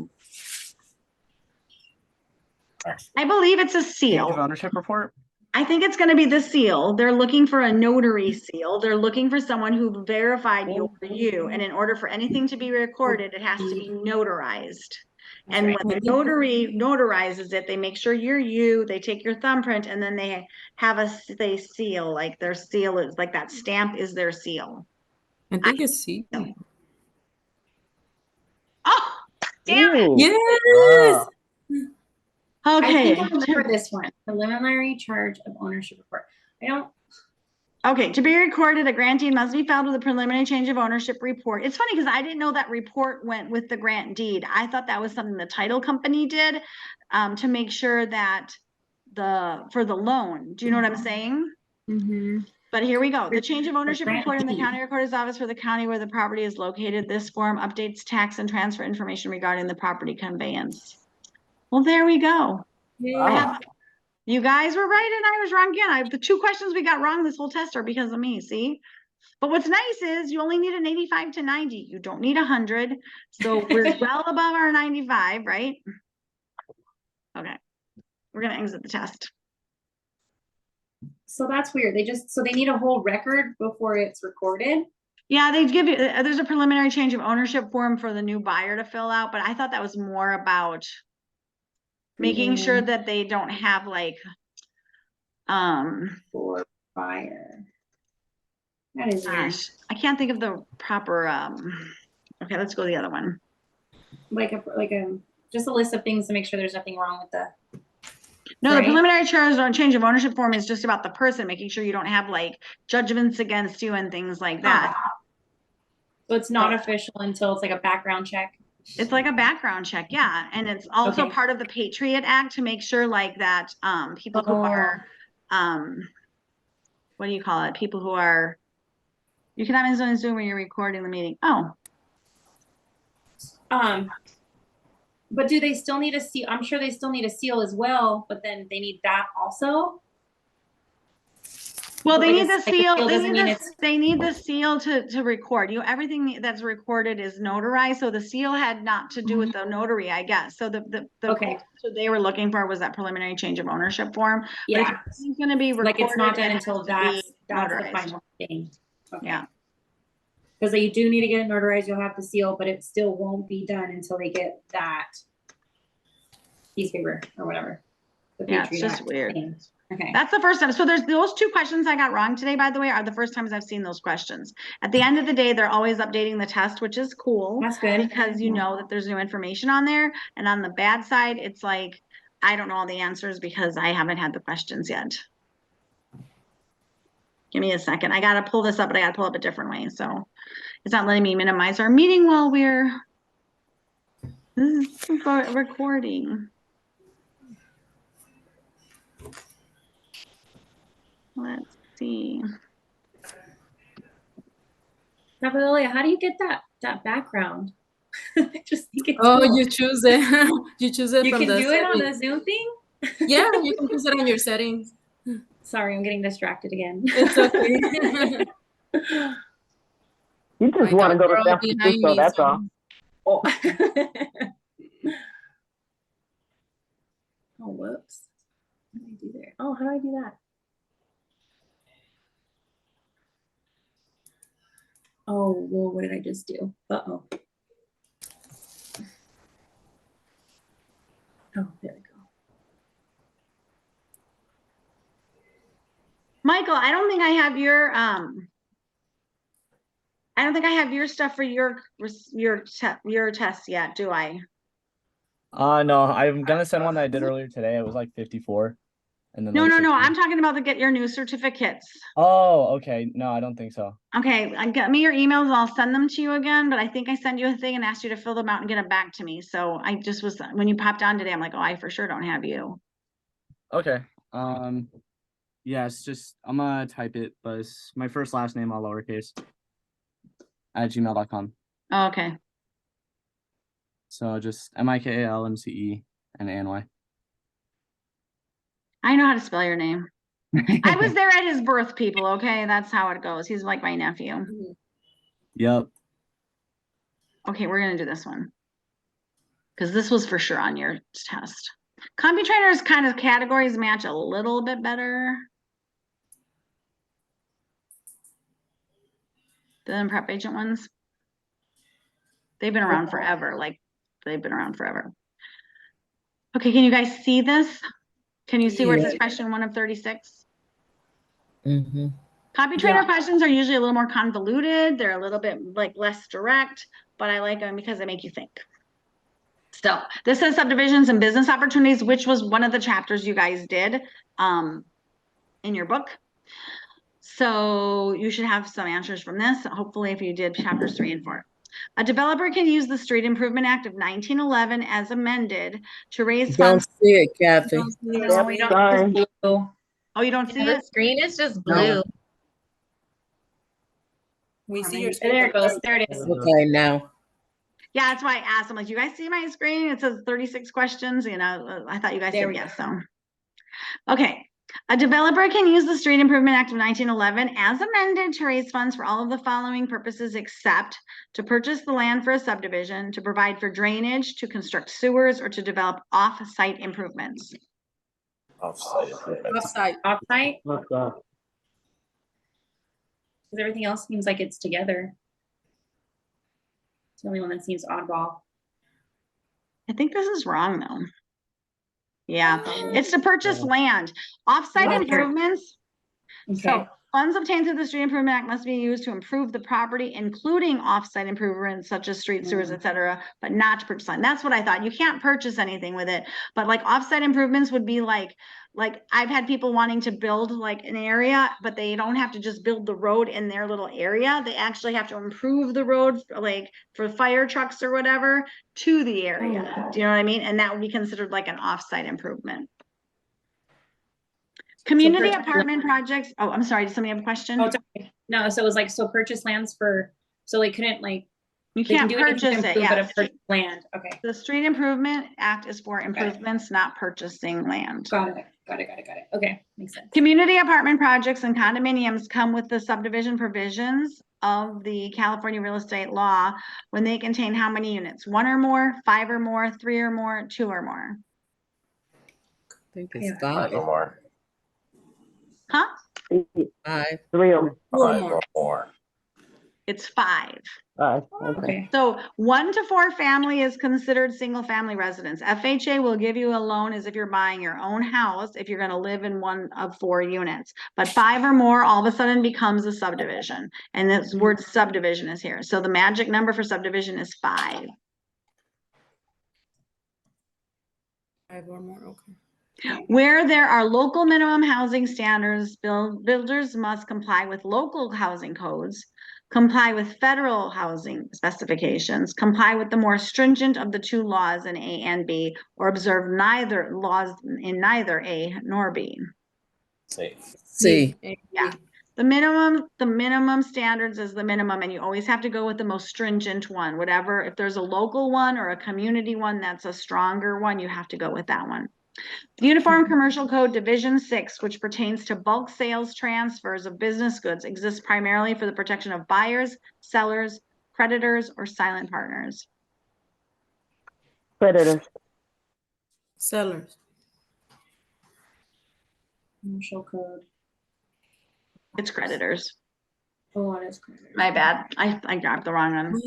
I believe it's a Change of seal. ownership report? I think it's going to be the seal. They're looking for a notary seal. They're looking for someone who verified you. And in order for anything to be recorded, it has to be notarized. And when the notary notarizes it, they make sure you're you, they take your thumbprint, and then they they seal, like their seal is like that stamp is their seal. I think it's C. Oh, damn it. Yes. I Okay. think I remember this one, preliminary charge of ownership report. I don't, Okay, to be recorded, a grantee must be filed with a preliminary change of ownership report. It's funny because I didn't know that report went with the grant deed. I thought that was something the title company did to make sure that for the loan. Do you know what I'm saying? Mm-hmm. But here we go. The change of ownership report in the county recorder's office for the county where the property is located. This form updates tax and transfer information regarding the property conveyance. Well, there we go. You guys were right and I was wrong again. The two questions we got wrong this whole test are because of me, see? But what's nice is you only need an 85 to 90. You don't need 100. So we're well above our 95, right? Okay. We're going to exit the test. so that's weird. They need a whole record before it's recorded. Yeah, they give you, there's a preliminary change of ownership form for the new buyer to fill out, but I thought that was more about making sure that they don't have like, For buyer. That is weird. gosh, I can't think of the proper, okay, let's go to the other one. Like a just a list of things to make sure there's nothing wrong with the. No, the Right. preliminary change of ownership form is just about the person, making sure you don't have like judgments against you and things like that. So it's not official until it's like a background check. It's like a background check, yeah, and it's also Okay. part of the Patriot Act to make sure like that, people who are, what do you call it? People who are, you can have in Zoom when you're recording the meeting. Oh, But do they still need a seal? I'm sure they still need a seal as well, but then they need that also. Well, they Like need a- the like a seal, seal they doesn't need mean the, it's- they need the seal to record. Everything that's recorded is notarized, so the seal had not to do with the notary, I guess. So the Okay. so they were looking for was that preliminary change of ownership form. But if Yeah, it's gonna be like it's not recorded, done it until has to be that's the notarized. final thing. Okay. Yeah. Because you do need to get it notarized, you'll have the seal, but it still won't be done until they get that piece of paper or whatever. The Yeah, it's Patriot just Act weird. thing. Okay. That's the first time. So there's those 2 questions I got wrong today, by the way, are the first times I've seen those questions. At the end of the day, they're always updating the test, which is cool. That's good. Because you know that there's new information on there. And on the bad side, it's like, I don't know all the answers because I haven't had the questions yet. Give me a second. I gotta pull this up, but I gotta pull up a different way. So it's not letting me minimize our meeting while we're recording. Let's see. Gabriella, how do you get that background? I just think it's Oh, cool. you choose it. You choose it You from can the do it on the settings. Zoom thing? Yeah, you can choose it on your settings. Sorry, I'm getting distracted again. It's okay. You just My want to go to girl San behind Francisco, me, that's so- all. Oh. Oh, whoops. What did I do there? Oh, how do I do that? Oh, well, what did I just do? Uh-oh. Oh, there we go. Michael, I don't think I have your stuff for your test yet, do I? No, I'm gonna send one that I did earlier today. It was like 54. And then No, like no, no. 16. I'm talking about get your new certificates. Oh, okay. No, I don't think so. Okay, get me your emails and I'll send them to you again, but I think I sent you a thing and asked you to fill them out and get them back to me. So I just was, when you popped on today, I'm like, oh, I for sure don't have you. Okay. Yeah, it's just I'm gonna type it, but it's my first last name all lowercase at gmail.com. Oh, okay. So just MIKALMCE and ANY. I know how to spell your name. I was there at his birth, people. Okay, that's how it goes. He's like my nephew. Yep. Okay, we're gonna do this one because this was for sure on your test. CompuTrainer's kind of categories match a little bit better than prep agent ones. They've been around forever. Like they've been around forever. Okay, can you guys see this? Can you see where it says question 1 of 36? Mm-hmm. CompuTrainer questions are usually a little more convoluted. They're a little bit like less direct, but I like them because they make you think. So this says subdivisions and business opportunities, which was one of the chapters you guys did in your book. So you should have some answers from this. Hopefully, if you did chapters 3 and 4. A developer can use the Street Improvement Act of 1911 as amended to raise Don't funds. see it, Kathy. No, we don't. Sorry. Oh, you don't see The it? screen is just blue. We see your your There it goes. There it is. Okay, now. Yeah, that's why I asked. I'm like, you guys see my screen? It says 36 questions. You know, I thought you guys There said we yes. So, okay. A developer can use the Street Improvement Act of 1911 as amended to raise funds for all of the following purposes, except to purchase the land for a subdivision, to provide for drainage, to construct sewers, or to develop off-site improvements. Offsite improvement. Offside. Offsite, What's because everything else seems like it's together. It's the only one that seems oddball. I think this is wrong though. Yeah, it's to purchase land. Off-site Okay. improvements. Okay. So funds obtained through the Street Improvement Act must be used to improve the property, including off-site improvements such as street sewers, et cetera, but not to purchase land. That's what I thought. You can't purchase anything with it, but like off-site improvements would be like I've had people wanting to build like an area, but they don't have to just build the road in their little area. They actually have to improve the road like for fire trucks or whatever to the area. Do you know what I mean? And that would be considered like an off-site improvement. Community purchase apartment projects. Oh, I'm sorry. Did somebody have a question? Oh, it's okay. No, so it was like, so purchase lands for, so they couldn't like You They can can't do anything to purchase it, improve, but yeah. purchase land. Okay, The Street Improvement Act is for improvements, not purchasing land. got it. Okay, makes sense. Community apartment projects and condominiums come with the subdivision provisions of the California real estate law when they contain how many units? 1 or more, 5 or more, 3 or more, 2 or more. I think Yeah. it's 5 5. or more. Huh? 5. 3 or 5 more. or more. It's 5. 5. Okay, So 1 to 4 family is considered single family residence. FHA will give you a loan as if you're buying your own house if you're going to live in 1 of 4 units. But 5 or more all of a sudden becomes a subdivision. And this word subdivision is here. So the magic number for subdivision is 5. 5 or more, okay. Where there are local minimum housing standards, builders must comply with local housing codes, comply with federal housing specifications, comply with the more stringent of the 2 laws in A and B, or observe neither laws in neither A nor B. Safe. C. Yeah. The minimum standards is the minimum, and you always have to go with the most stringent one. Whatever, if there's a local one or a community one that's a stronger one, you have to go with that one. The Uniform Commercial Code Division 6, which pertains to bulk sales transfers of business goods, exists primarily for the protection of buyers, sellers, creditors, or silent partners. Creditors. Sellers. commercial code. It's creditors. Oh, it is creditors. My bad. I grabbed the wrong one.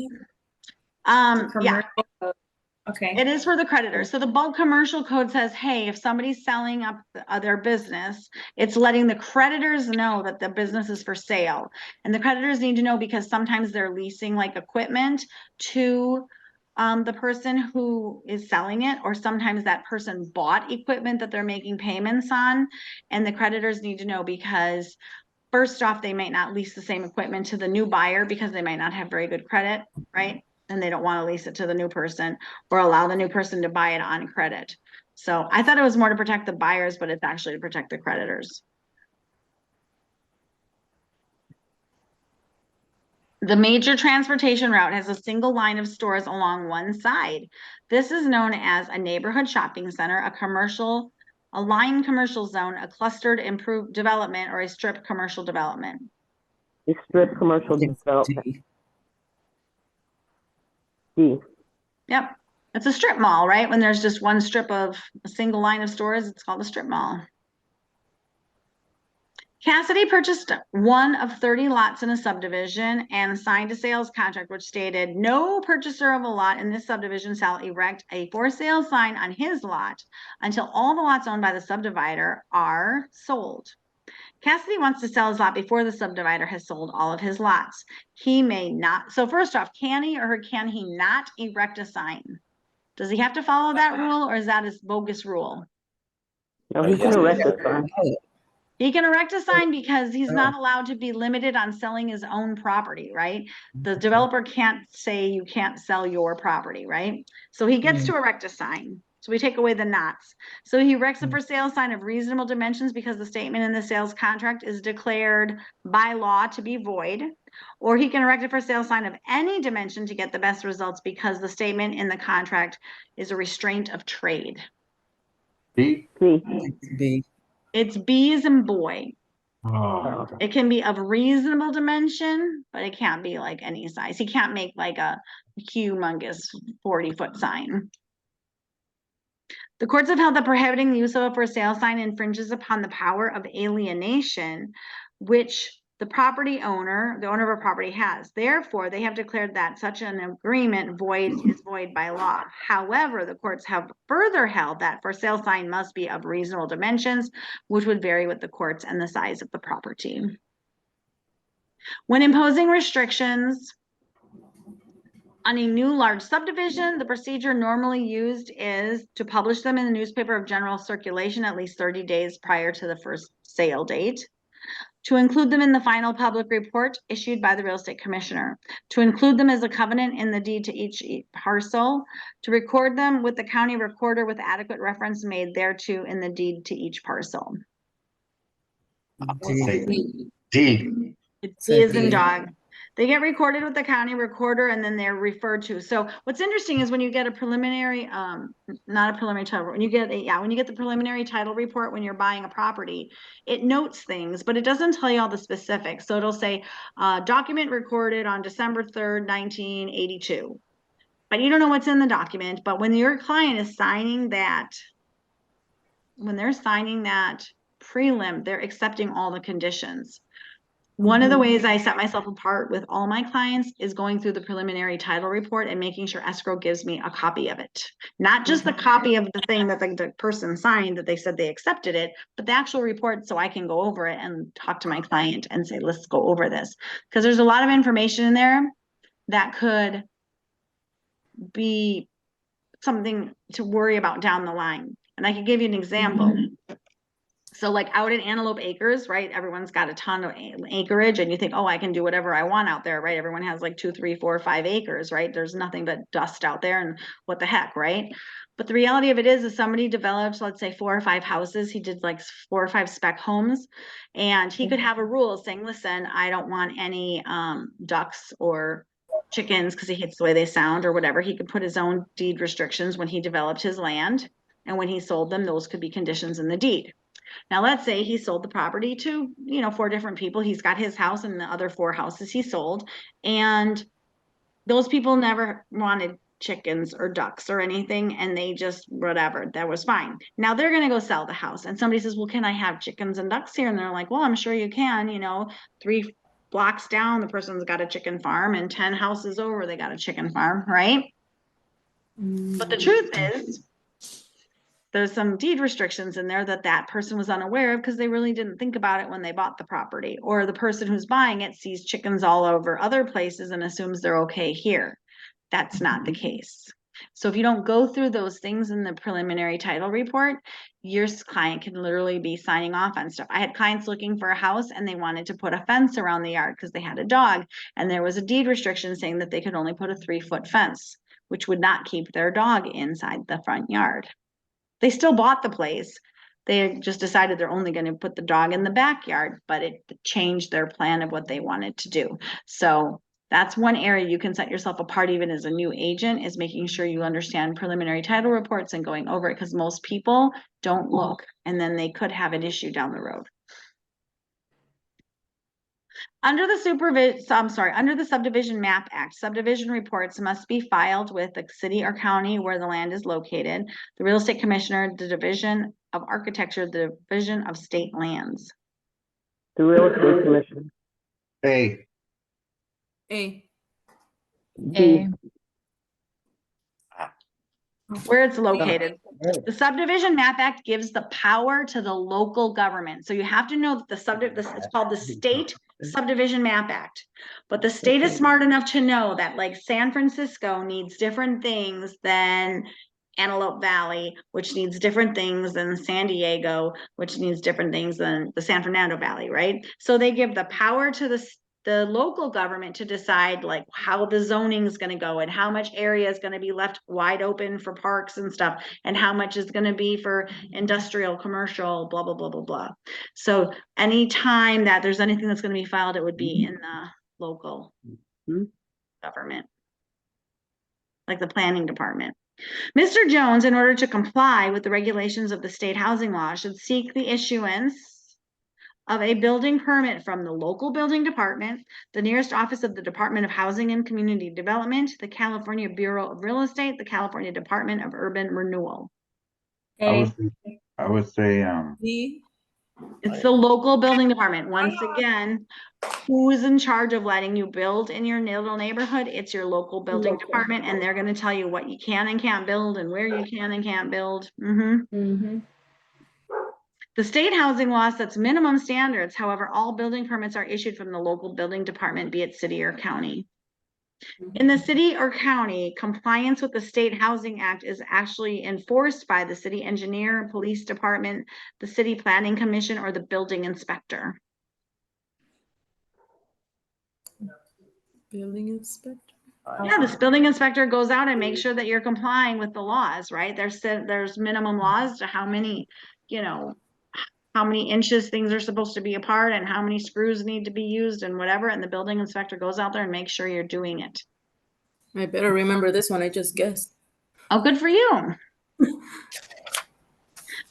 Yeah. Commercial code. Okay. It is for the creditor. So the bulk commercial code says, hey, if somebody's selling up their business, it's letting the creditors know that the business is for sale. And the creditors need to know because sometimes they're leasing like equipment to the person who is selling it, or sometimes that person bought equipment that they're making payments on. And the creditors need to know because first off, they might not lease the same equipment to the new buyer because they might not have very good credit, right? And they don't want to lease it to the new person or allow the new person to buy it on credit. So I thought it was more to protect the buyers, but it's actually to protect the creditors. The major transportation route has a single line of stores along one side. This is known as a neighborhood shopping center, a line commercial zone, a clustered improved development, or a strip commercial development. A strip commercial development. D. Yep. It's a strip mall, right? When there's just one strip of a single line of stores, it's called a strip mall. Cassidy purchased 1 of 30 lots in a subdivision and signed a sales contract which stated no purchaser of a lot in this subdivision shall erect a for sale sign on his lot until all the lots owned by the subdivider are sold. Cassidy wants to sell his lot before the subdivider has sold all of his lots. He may not. So first off, can he or can he not erect a sign? Does he have to follow that rule, or is that his bogus rule? No, he can erect a sign. He can erect a sign because he's not allowed to be limited on selling his own property, right? The developer can't say you can't sell your property, right? So he gets to erect a sign. So we take away the knots. So he erects a for sale sign of reasonable dimensions because the statement in the sales contract is declared by law to be void. Or he can erect a for sale sign of any dimension to get the best results because the statement in the contract is a restraint of trade. B. C. B. It's B as in boy. Oh. It can be of reasonable dimension, but it can't be like any size. He can't make like a humongous 40-foot sign. The courts have held that prohibiting the use of a for sale sign infringes upon the power of alienation, which the property owner, the owner of a property has. Therefore, they have declared that such an agreement is void by law. However, the courts have further held that for sale sign must be of reasonable dimensions, which would vary with the courts and the size of the property. When imposing restrictions on a new large subdivision, the procedure normally used is to publish them in the newspaper of general circulation at least 30 days prior to the first sale date, to include them in the final public report issued by the real estate commissioner, to include them as a covenant in the deed to each parcel, to record them with the county recorder with adequate reference made thereto in the deed to each parcel. D. It's D as in dog. They get recorded with the county recorder and then they're referred to. So what's interesting is when you get a preliminary, not a preliminary title, when you get the preliminary title report when you're buying a property, it notes things, but it doesn't tell you all the specifics. So it'll say, document recorded on December 3rd, 1982. But you don't know what's in the document. But when your client is signing that, when they're signing that prelim, they're accepting all the conditions. One of the ways I set myself apart with all my clients is going through the preliminary title report and making sure escrow gives me a copy of it. Not just the copy of the thing that the person signed that they said they accepted it, but the actual report so I can go over it and talk to my client and say, let's go over this. Because there's a lot of information in there that could be something to worry about down the line. And I can give you an example. So like out at Antelope Acres, right? Everyone's got a ton of acreage and you think, oh, I can do whatever I want out there, right? Everyone has like 2, 3, 4, 5 acres, right? There's nothing but dust out there and what the heck, right? But the reality of it is somebody developed, let's say 4 or 5 houses. He did like 4 or 5 spec homes and he could have a rule saying, listen, I don't want any ducks or chickens because he hates the way they sound or whatever. He could put his own deed restrictions when he developed his land. And when he sold them, those could be conditions in the deed. Now, let's say he sold the property to, 4 different people. He's got his house and the other 4 houses he sold. And those people never wanted chickens or ducks or anything. And they just, whatever, that was fine. Now they're going to go sell the house. And somebody says, well, can I have chickens and ducks here? And they're like, well, I'm sure you can, 3 blocks down, the person's got a chicken farm and 10 houses over, they got a chicken farm, right? But the truth is, there's some deed restrictions in there that person was unaware of because they really didn't think about it when they bought the property. Or the person who's buying it sees chickens all over other places and assumes they're okay here. That's not the case. So if you don't go through those things in the preliminary title report, your client can literally be signing off on stuff. I had clients looking for a house and they wanted to put a fence around the yard because they had a dog. And there was a deed restriction saying that they could only put a 3-foot fence, which would not keep their dog inside the front yard. They still bought the place. They just decided they're only going to put the dog in the backyard, but it changed their plan of what they wanted to do. So that's one area you can set yourself apart even as a new agent, is making sure you understand preliminary title reports and going over it, because most people don't look and then they could have an issue down the road. Under the Subdivision Map Act, subdivision reports must be filed with the city or county where the land is located, the real estate commissioner, the Division of Architecture, the Division of State Lands. The real estate commission. A. A. A. Where it's located. The Subdivision Map Act gives the power to the local government. So you have to know that it's called the State Subdivision Map Act. But the state is smart enough to know that like San Francisco needs different things than Antelope Valley, which needs different things than San Diego, which needs different things than the San Fernando Valley, right? So they give the power to the local government to decide like how the zoning is going to go and how much area is going to be left wide open for parks and stuff and how much is going to be for industrial, commercial, blah, blah, blah, blah, blah. So anytime that there's anything that's going to be filed, it would be in the local government, like the planning department. Mr. Jones, in order to comply with the regulations of the state housing law, should seek the issuance of a building permit from the local building department, the nearest office of the Department of Housing and Community Development, the California Bureau of Real Estate, the California Department of Urban Renewal. I would say, It's the local building department. Once again, who's in charge of letting you build in your little neighborhood? It's your local building department, and they're going to tell you what you can and can't build and where you can and can't build. The state housing law sets minimum standards. However, all building permits are issued from the local building department, be it city or county. In the city or county, compliance with the State Housing Act is actually enforced by the city engineer, police department, the city planning commission, or the building inspector. Building inspector. Yeah, this building inspector goes out and makes sure that you're complying with the laws, right? There's minimum laws to how many, how many inches things are supposed to be apart and how many screws need to be used and whatever, and the building inspector goes out there and makes sure you're doing it. I better remember this one. I just guessed. Oh, good for you.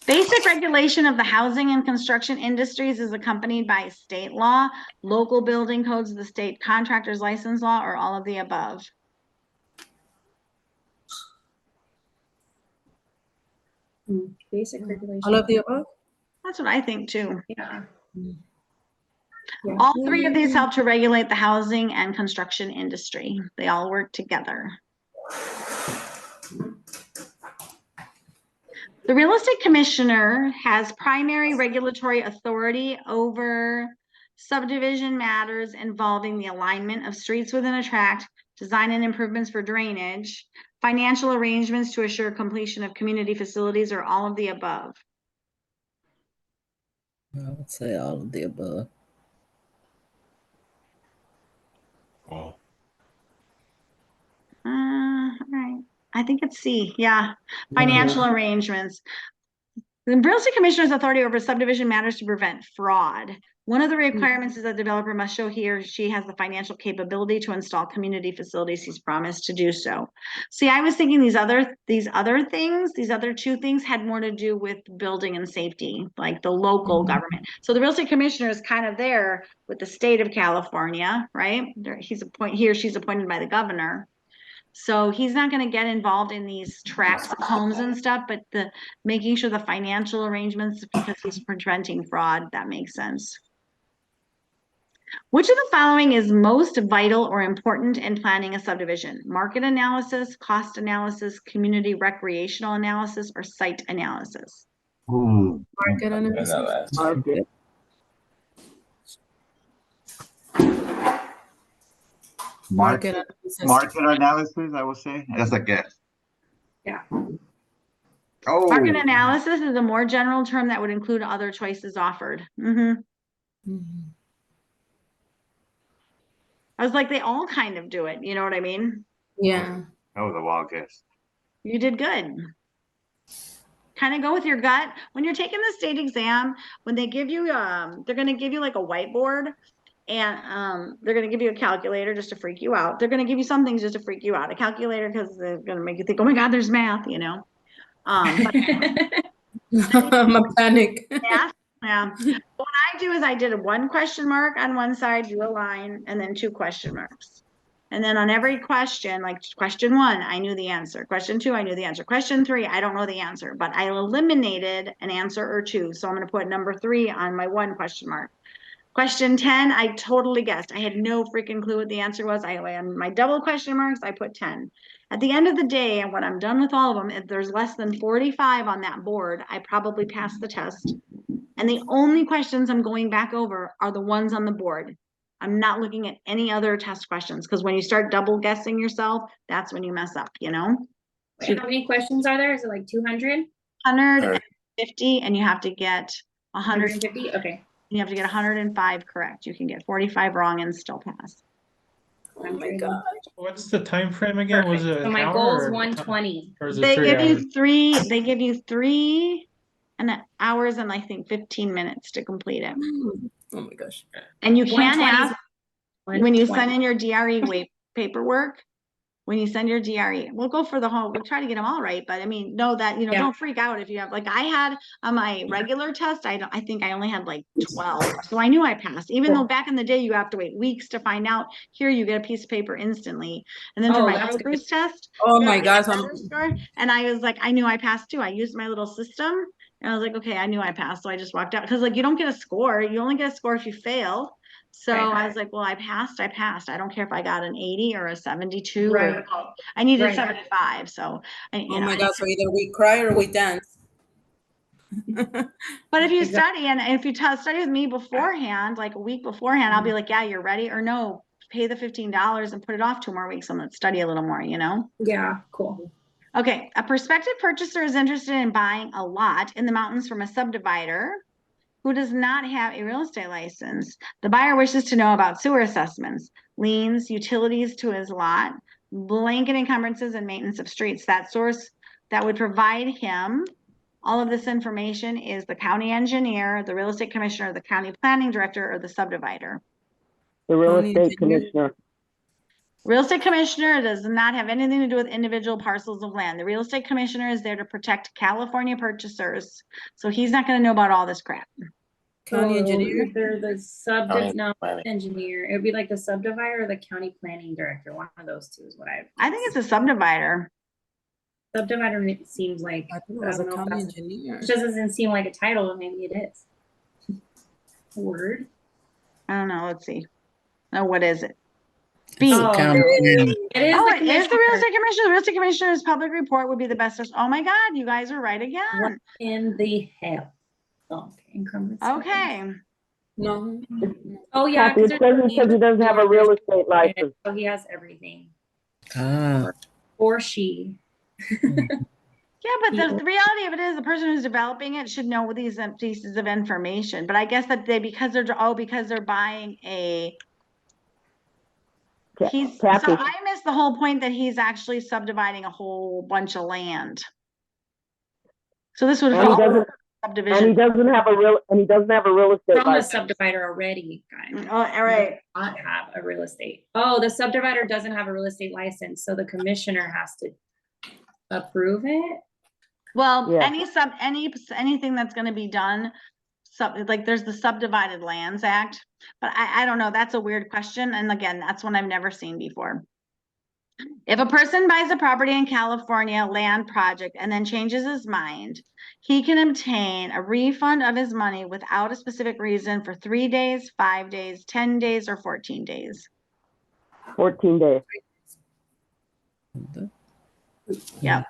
Basic regulation of the housing and construction industries is accompanied by state law, local building codes, the state contractor's license law, or all of the above. Basic regulation. All of the above? That's what I think too. Yeah. All three of these help to regulate the housing and construction industry. They all work together. The real estate commissioner has primary regulatory authority over subdivision matters involving the alignment of streets within a tract, design and improvements for drainage, financial arrangements to assure completion of community facilities, or all of the above. I would say all of the above. Well, All right. I think it's C. Yeah. Financial arrangements. The real estate commissioner has authority over subdivision matters to prevent fraud. One of the requirements is that the developer must show he or she has the financial capability to install community facilities he's promised to do so. See, I was thinking these other two things had more to do with building and safety, like the local government. So the real estate commissioner is kind of there with the state of California, right? He or she's appointed by the governor. So he's not going to get involved in these tracts of homes and stuff, but making sure the financial arrangements, because he's preventing fraud, that makes sense. Which of the following is most vital or important in planning a subdivision? Market analysis, cost analysis, community recreational analysis, or site analysis? Ooh, Market I know analysis. that. Market. market, analysis. market analysis, I would say. That's a guess. Yeah. Oh, Market analysis is a more general term that would include other choices offered. Mhm. I was like, they all kind of do it. You know what I mean? Yeah. that was a wild guess. You did good. Kind of go with your gut. When you're taking the state exam, when they give you, they're going to give you like a whiteboard, and they're going to give you a calculator just to freak you out. They're going to give you some things just to freak you out. A calculator because they're going to make you think, oh my God, there's math, you know? But I'm a panic. math, yeah. What I do is I did a 1 question mark on one side, drew a line, and then 2 question marks. And then on every question, like question 1, I knew the answer. Question 2, I knew the answer. Question 3, I don't know the answer, but I eliminated an answer or 2. So I'm going to put number 3 on my 1 question mark. Question 10, I totally guessed. I had no freaking clue what the answer was. On my double question marks, I put 10. At the end of the day, and when I'm done with all of them, if there's less than 45 on that board, I probably passed the test. And the only questions I'm going back over are the ones on the board. I'm not looking at any other test questions, because when you start double guessing yourself, that's when you mess up, you know? Wait, how many questions are there? Is it like 200? 150, and you have to get 100. 150? Okay. You have to get 105 correct. You can get 45 wrong and still pass. Oh my God. What's the time frame again? Was it So an my hour goal is or 120. or is it They 3 give hours? you three. They give you 3 hours and I think 15 minutes to complete it. Oh my gosh. And you can 120 is ask when you 120. send in your DRE paperwork. When you send your DRE, we'll go for the whole. We'll try to get them all right, but I mean, know that Yeah. don't freak out if you have like I had on my regular test. I think I only had like 12, so I knew I passed. Even though back in the day you have to wait weeks to find out. Here you get a piece of paper instantly, and then for Oh, my that's Bruce test. Oh you my have to get gosh. a better score. And I was like, I knew I passed too. I used my little system, and I was like, okay, I knew I passed, so I just walked out because like you don't get a score. You only get a score if you fail. So Right. I was like, well, I passed. I don't care if I got an 80 or a 72. Right. I needed Right. 75. So, Oh my God. So either we cry or we dance. But if you study and if you study with me beforehand, like a week beforehand, I'll be like, yeah, you're ready, or no, pay the $15 and put it off 2 more weeks and let's study a little more, you know? Yeah, cool. Okay. A prospective purchaser is interested in buying a lot in the mountains from a subdivider who does not have a real estate license. The buyer wishes to know about sewer assessments, liens, utilities to his lot, blanket encumbrances, and maintenance of streets. That source that would provide him All of this information is the county engineer, the real estate commissioner, the county planning director, or the subdivider. The real County estate engineer. commissioner. Real estate commissioner does not have anything to do with individual parcels of land. The real estate commissioner is there to protect California purchasers. So he's not gonna know about all this crap. County engineer. They're the County no, planning. engineer. It would be like the subdivider or the county planning director. One of those two is what I think it's a subdivider. subdivider seems like, I thought it I was a don't know if county that's- engineer. it just doesn't seem like a title, but maybe it is. Word. I don't know, let's see. No, what is it? It's B. the Oh, county planning. It is Oh, the it is the real commissioner. estate commissioner. The real estate commissioner's public report would be the best. Oh my God, you guys are right What again. in the hell? Okay, encumbrance. Okay. No. Oh, yeah. Kathy, it says because he doesn't have a real estate license. So he has everything. Ah, Or she. Yeah, but the reality of it is the person who's developing it should know these pieces of information. But I guess that because they're buying a. So Kathy, I missed the whole point that he's actually subdividing a whole bunch of land. So this would And he fall doesn't- under and he subdivision. doesn't have a real estate From the license. subdivider already, guys. Oh, all right. Not have a real estate. Oh, the subdivider doesn't have a real estate license, so the commissioner has to approve it? Well, Yeah. anything that's gonna be done, like there's the Subdivided Lands Act, but I don't know, that's a weird question, and again, that's one I've never seen before. If a person buys a property in California land project and then changes his mind, he can obtain a refund of his money without a specific reason for 3 days, 5 days, 10 days, or 14 days. 14 days. Yep.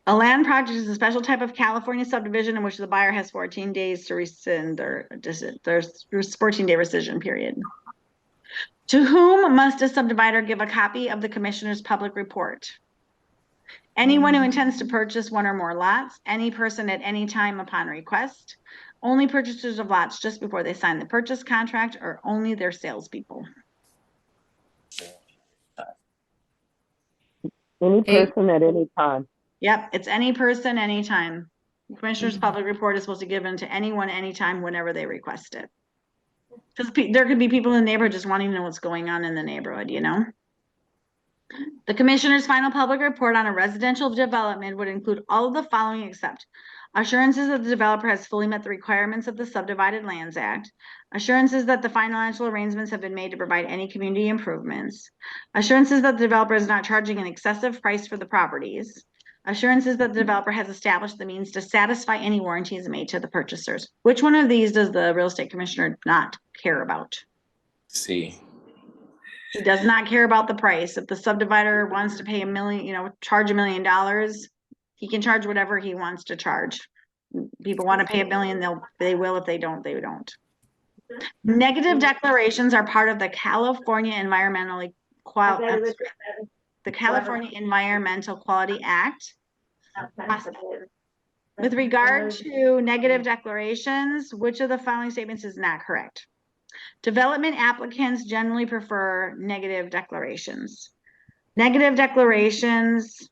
A land project is a special type of California subdivision in which the buyer has 14 days to rescind there's 14-day rescission period. To whom must a subdivider give a copy of the commissioner's public report? Anyone who intends to purchase one or more lots, any person at any time upon request, only purchasers of lots just before they sign the purchase contract, or only their salespeople. Any person at any time. Yep, it's any person, anytime. The Commissioner's public report is supposed to be given to anyone, anytime, whenever they request it. Because there could be people in the neighborhood just wanting to know what's going on in the neighborhood, you know? The Commissioner's final public report on a residential development would include all of the following except assurances that the developer has fully met the requirements of the Subdivided Lands Act, assurances that the financial arrangements have been made to provide any community improvements, assurances that the developer is not charging an excessive price for the properties, assurances that the developer has established the means to satisfy any warranties made to the purchasers. Which one of these does the real estate commissioner not care about? C. He does not care about the price. If the subdivider wants to pay $1 million, charge $1 million, he can charge whatever he wants to charge. People want to pay $1 million, they will. If they don't, they don't. Negative declarations are part of the California Environmental Quality Act. With regard to negative declarations, which of the following statements is not correct? Development applicants generally prefer negative declarations. Negative declarations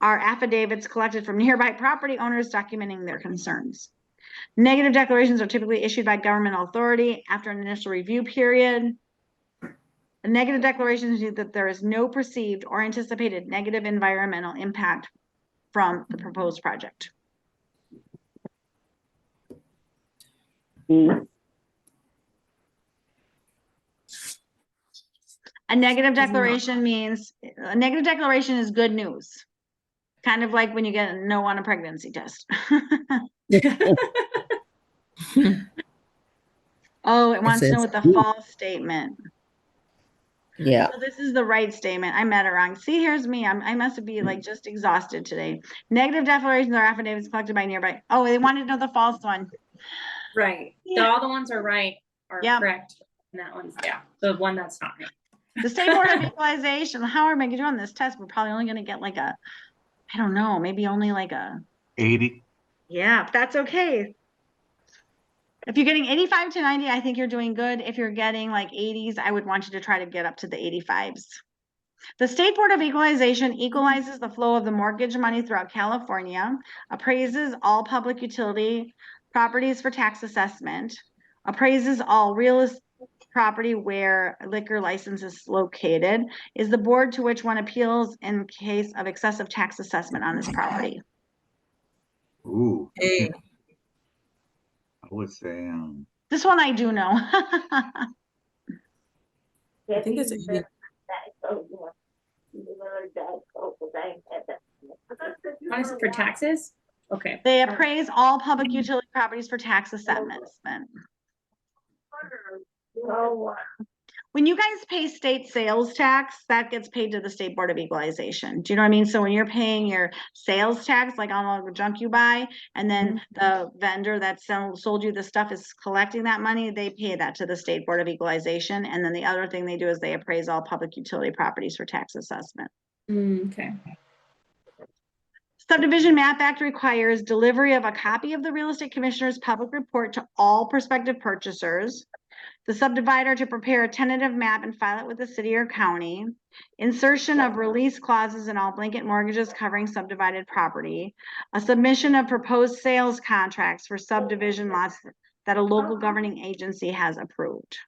are affidavits collected from nearby property owners documenting their concerns. Negative declarations are typically issued by governmental authority after an initial review period. A negative declaration is that there is no perceived or anticipated negative environmental impact from the proposed project. A negative declaration means, a negative declaration is good news. Kind of like when you get a no on a pregnancy test. Oh, it wants to know what the false statement. Yeah. So this is the right statement. I met it wrong. See, here's me. I must be like just exhausted today. Negative declarations are affidavits collected by nearby. Oh, they wanted to know the false one. Right. Yeah. All the ones are right, are Yep. correct. And that one's, the one that's not right. The State Board of Equalization, how are we doing this test? We're probably only gonna get like a, I don't know, maybe only like a, 80. yeah, that's okay. If you're getting 85 to 90, I think you're doing good. If you're getting like 80s, I would want you to try to get up to the 85s. The State Board of Equalization equalizes the flow of the mortgage money throughout California, appraises all public utility properties for tax assessment, appraises all real property where a liquor license is located, is the board to which one appeals in case of excessive tax assessment on this property. Ooh, A. I would say, This one I do know. I think it's A. What is it for taxes? Okay. They appraise all public utility properties for tax assessment. When you guys pay state sales tax, that gets paid to the State Board of Equalization. Do you know what I mean? So when you're paying your sales tax, like on all the junk you buy, and then the vendor that sold you the stuff is collecting that money, they pay that to the State Board of Equalization. And then the other thing they do is they appraise all public utility properties for tax assessment. Okay. Subdivision Map Act requires delivery of a copy of the Real Estate Commissioner's public report to all prospective purchasers, the subdivider to prepare a tentative map and file it with the city or county, insertion of release clauses in all blanket mortgages covering subdivided property, a submission of proposed sales contracts for subdivision lots that a local governing agency has approved.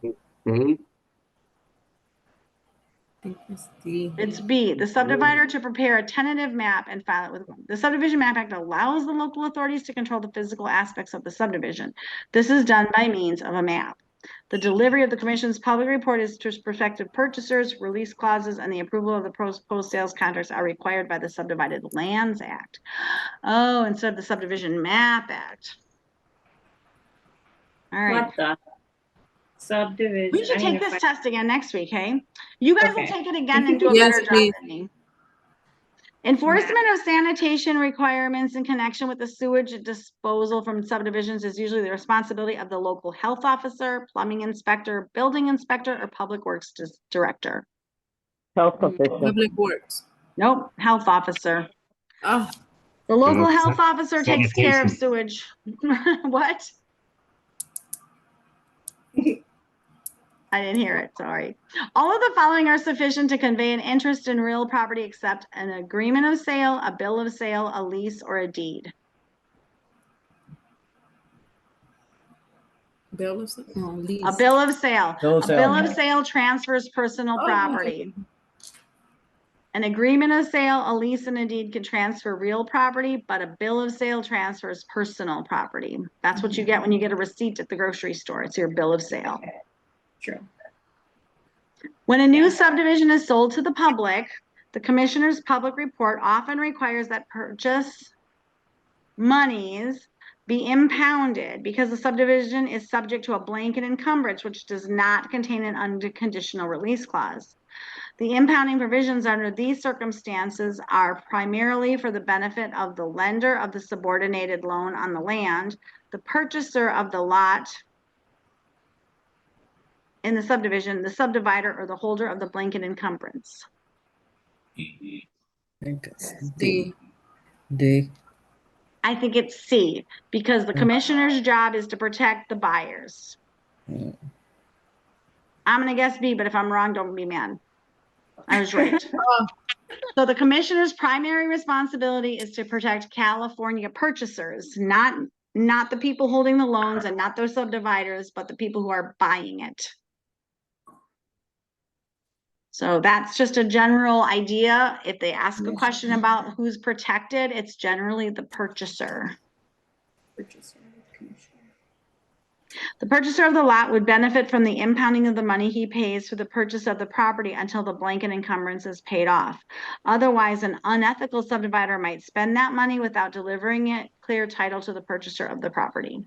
Dave? I think it's D. It's B, the subdivider to prepare a tentative map and file it with, the Subdivision Map Act allows the local authorities to control the physical aspects of the subdivision. This is done by means of a map. The delivery of the commission's public report is to prospective purchasers, release clauses, and the approval of the proposed sales contracts are required by the Subdivided Lands Act. Oh, instead of the Subdivision Map Act. All right. What the? Subdivision. We should I take need to this find- test again next week, hey? You guys will Okay. take it again and do a Yes, better job please. than me. Enforcement of sanitation requirements in connection with the sewage disposal from subdivisions is usually the responsibility of the local health officer, plumbing inspector, building inspector, or public works director. Health official. Public Works. Nope, health officer. Oh, The local Well, health officer takes care of sanitation. sewage. What? I didn't hear it, sorry. All of the following are sufficient to convey an interest in real property except an agreement of sale, a bill of sale, a lease, or a deed. bill of lease. A bill of sale. Bill of A sale. bill of sale transfers personal Oh, property. An agreement of sale, a lease, and a deed can transfer real property, but a bill of sale transfers personal property. That's what you get when you get a receipt at the grocery store. It's your bill of sale. True. When a new subdivision is sold to the public, the commissioner's public report often requires that purchase monies be impounded because the subdivision is subject to a blanket encumbrance, which does not contain an unconditional release clause. The impounding provisions under these circumstances are primarily for the benefit of the lender of the subordinated loan on the land, the purchaser of the lot in the subdivision, the subdivider, or the holder of the blanket encumbrance. I think it's D. D. I think it's C, because the commissioner's job is to protect the buyers. Mm. I'm gonna guess B, but if I'm wrong, don't be mad. I was right. So the commissioner's primary responsibility is to protect California purchasers, not the people holding the loans and not those subdividers, but the people who are buying it. So that's just a general idea. If they ask a question about who's protected, it's generally the purchaser. Purchaser, commissioner. The purchaser of the lot would benefit from the impounding of the money he pays for the purchase of the property until the blanket encumbrance is paid off. Otherwise, an unethical subdivider might spend that money without delivering it clear title to the purchaser of the property.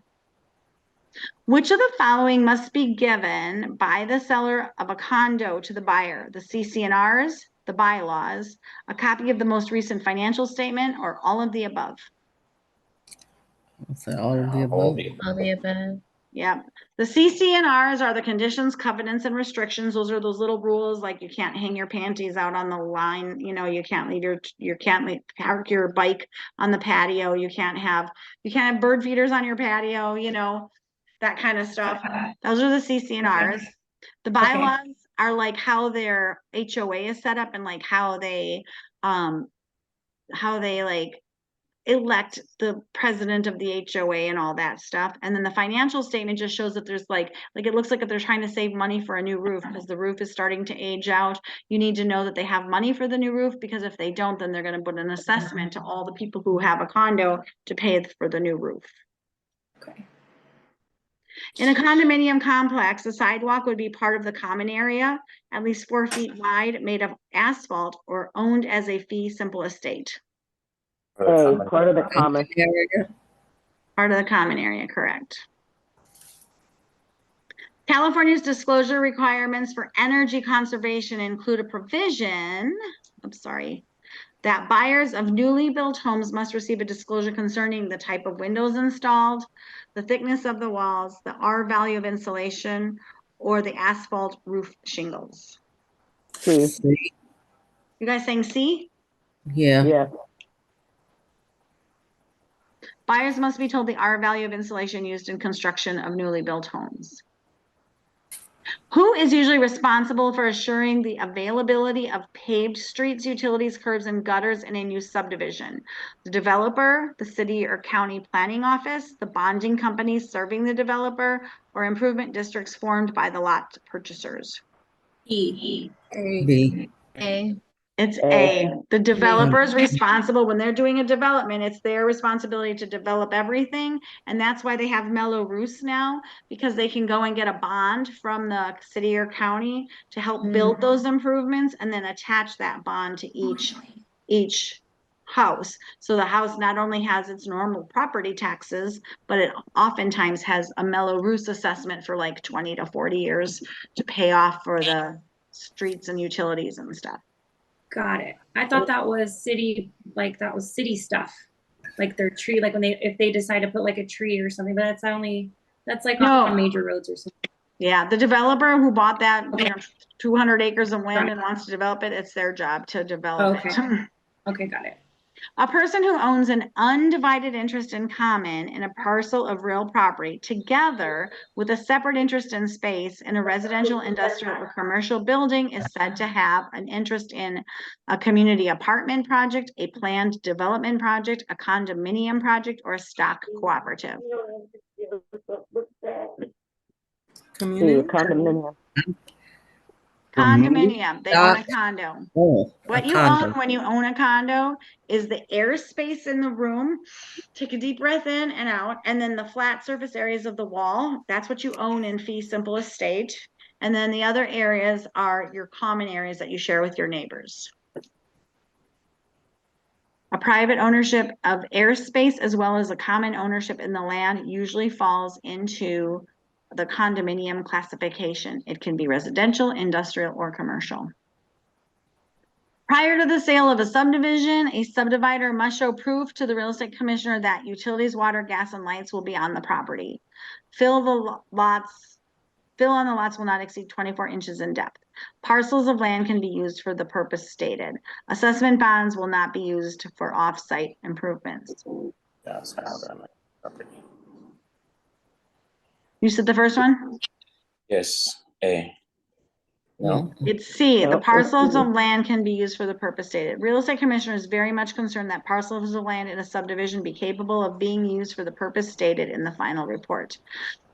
Which of the following must be given by the seller of a condo to the buyer? The CC&Rs, the bylaws, a copy of the most recent financial statement, or all of the above? I'll say all of the All above. the All the above. Yep. The CC&Rs are the conditions, covenants, and restrictions. Those are those little rules, like you can't hang your panties out on the line. You know, you can't leave park your bike on the patio. You can't have bird feeders on your patio, you know, that kind of stuff. Those are the CC&Rs. The bylaws are like how their HOA is set up and like how they like elect the president of the HOA and all that stuff. And then the financial statement just shows that there's like it looks like if they're trying to save money for a new roof because the roof is starting to age out, you need to know that they have money for the new roof, because if they don't, then they're going to put an assessment to all the people who have a condo to pay for the new roof. Okay. In a condominium complex, the sidewalk would be part of the common area, at least 4 feet wide, made of asphalt, or owned as a fee simple estate. Part of the common. Area. Part of the common area, correct. California's disclosure requirements for energy conservation include a provision, that buyers of newly built homes must receive a disclosure concerning the type of windows installed, the thickness of the walls, the R value of insulation, or the asphalt roof shingles. See. You guys saying C? Yeah. Buyers must be told the R value of insulation used in construction of newly built homes. Who is usually responsible for assuring the availability of paved streets, utilities, curbs, and gutters in a new subdivision? The developer, the city or county planning office, the bonding companies serving the developer, or improvement districts formed by the lot purchasers? E. B. A. It's A. The developer is responsible when they're doing a development. It's their responsibility to develop everything. And that's why they have mellow roofs now, because they can go and get a bond from the city or county to help build those improvements and then attach that bond to each house. So the house not only has its normal property taxes, but it oftentimes has a mellow roofs assessment for like 20 to 40 years to pay off for the streets and utilities and stuff. Got it. I thought that was city, like that was city stuff. Like their tree, like if they decide to put like a tree or something, but that's like No. on major roads or something. Yeah, the developer who bought that 200 acres of land and wants to develop it, it's their job to develop it. Okay, got it. A person who owns an undivided interest in common in a parcel of real property, together with a separate interest in space in a residential, industrial, or commercial building, is said to have an interest in a community apartment project, a planned development project, a condominium project, or a stock cooperative. Condominium. Condominium, they own a condo. Oh, What a you condo. own when you own a condo is the airspace in the room. Take a deep breath in and out, and then the flat surface areas of the wall. That's what you own in fee simple estate. And then the other areas are your common areas that you share with your neighbors. A private ownership of airspace as well as a common ownership in the land usually falls into the condominium classification. It can be residential, industrial, or commercial. Prior to the sale of a subdivision, a subdivider must show proof to the real estate commissioner that utilities, water, gas, and lights will be on the property. Fill on the lots will not exceed 24 inches in depth. Parcels of land can be used for the purpose stated. Assessment bonds will not be used for off-site improvements. Yes, I have that on my property. You said the first one? Yes, A. No? It's C. The parcels of land can be used for the purpose stated. Real estate commissioner is very much concerned that parcels of land in a subdivision be capable of being used for the purpose stated in the final report.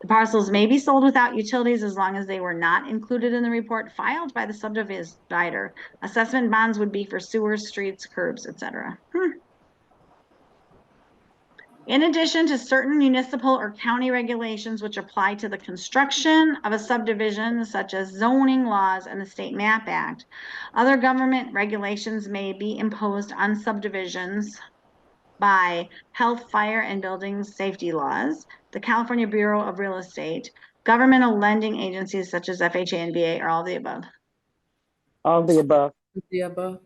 The parcels may be sold without utilities as long as they were not included in the report filed by the subdivider. Assessment bonds would be for sewers, streets, curbs, etc. In addition to certain municipal or county regulations which apply to the construction of a subdivision, such as zoning laws and the State Map Act, other government regulations may be imposed on subdivisions by health, fire, and building safety laws, the California Bureau of Real Estate, governmental lending agencies such as FHA and VA, or all of the above. All the above. The above.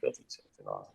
Building safety law.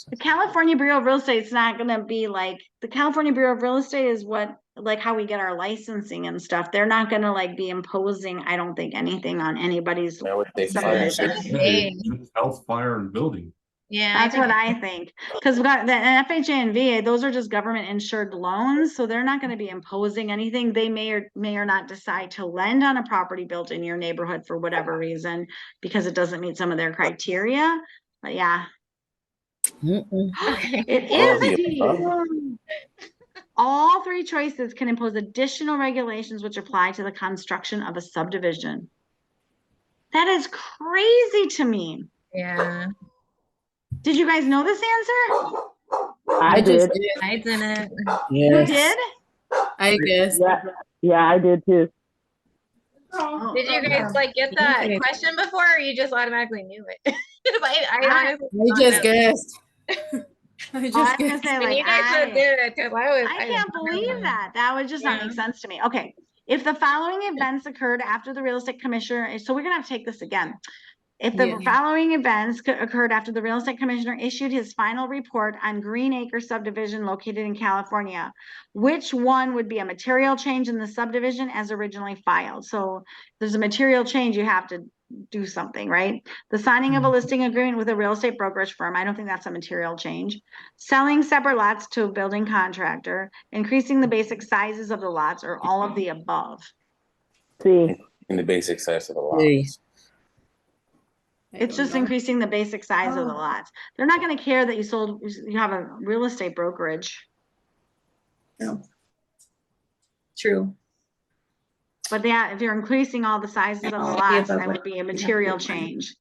The California Bureau of Real Estate is not going to be like, the California Bureau of Real Estate is what, like how we get our licensing and stuff. They're not going to like be imposing, I don't think, anything on anybody's Where would they subdivision. fire? A. Health, fire, and building. Yeah. That's what I think. Because we got the FHA and VA, those are just government insured loans, so they're not going to be imposing anything. They may or not decide to lend on a property built in your neighborhood for whatever reason, because it doesn't meet some of their criteria. But yeah, it All of is the D. above? All three choices can impose additional regulations which apply to the construction of a subdivision. That is crazy to me. Yeah. Did you guys know this answer? I did. I didn't. You Yes. did? I guess. Yeah, I did too. Did you guys like get that question before, or you just automatically knew it? 'Cause I honestly I just guessed. I I was just gonna guessed. say, and like, you guys so good because I can't believe that. That would just not make sense to me. Okay. If the following events occurred after the real estate commissioner, so we're gonna have to take this again. If the Yeah. following events occurred after the real estate commissioner issued his final report on Green Acre subdivision located in California, which one would be a material change in the subdivision as originally filed? So there's a material change, you have to do something, right? The signing of a listing agreement with a real estate brokerage firm. I don't think that's a material change. Selling separate lots to a building contractor, increasing the basic sizes of the lots, or all of the above. See, In the basic size of the lot. See, It's just increasing the basic size of the lots. They're not gonna care that you have a real estate brokerage, True. but yeah, if you're increasing all the sizes of the lots, that would be a material change.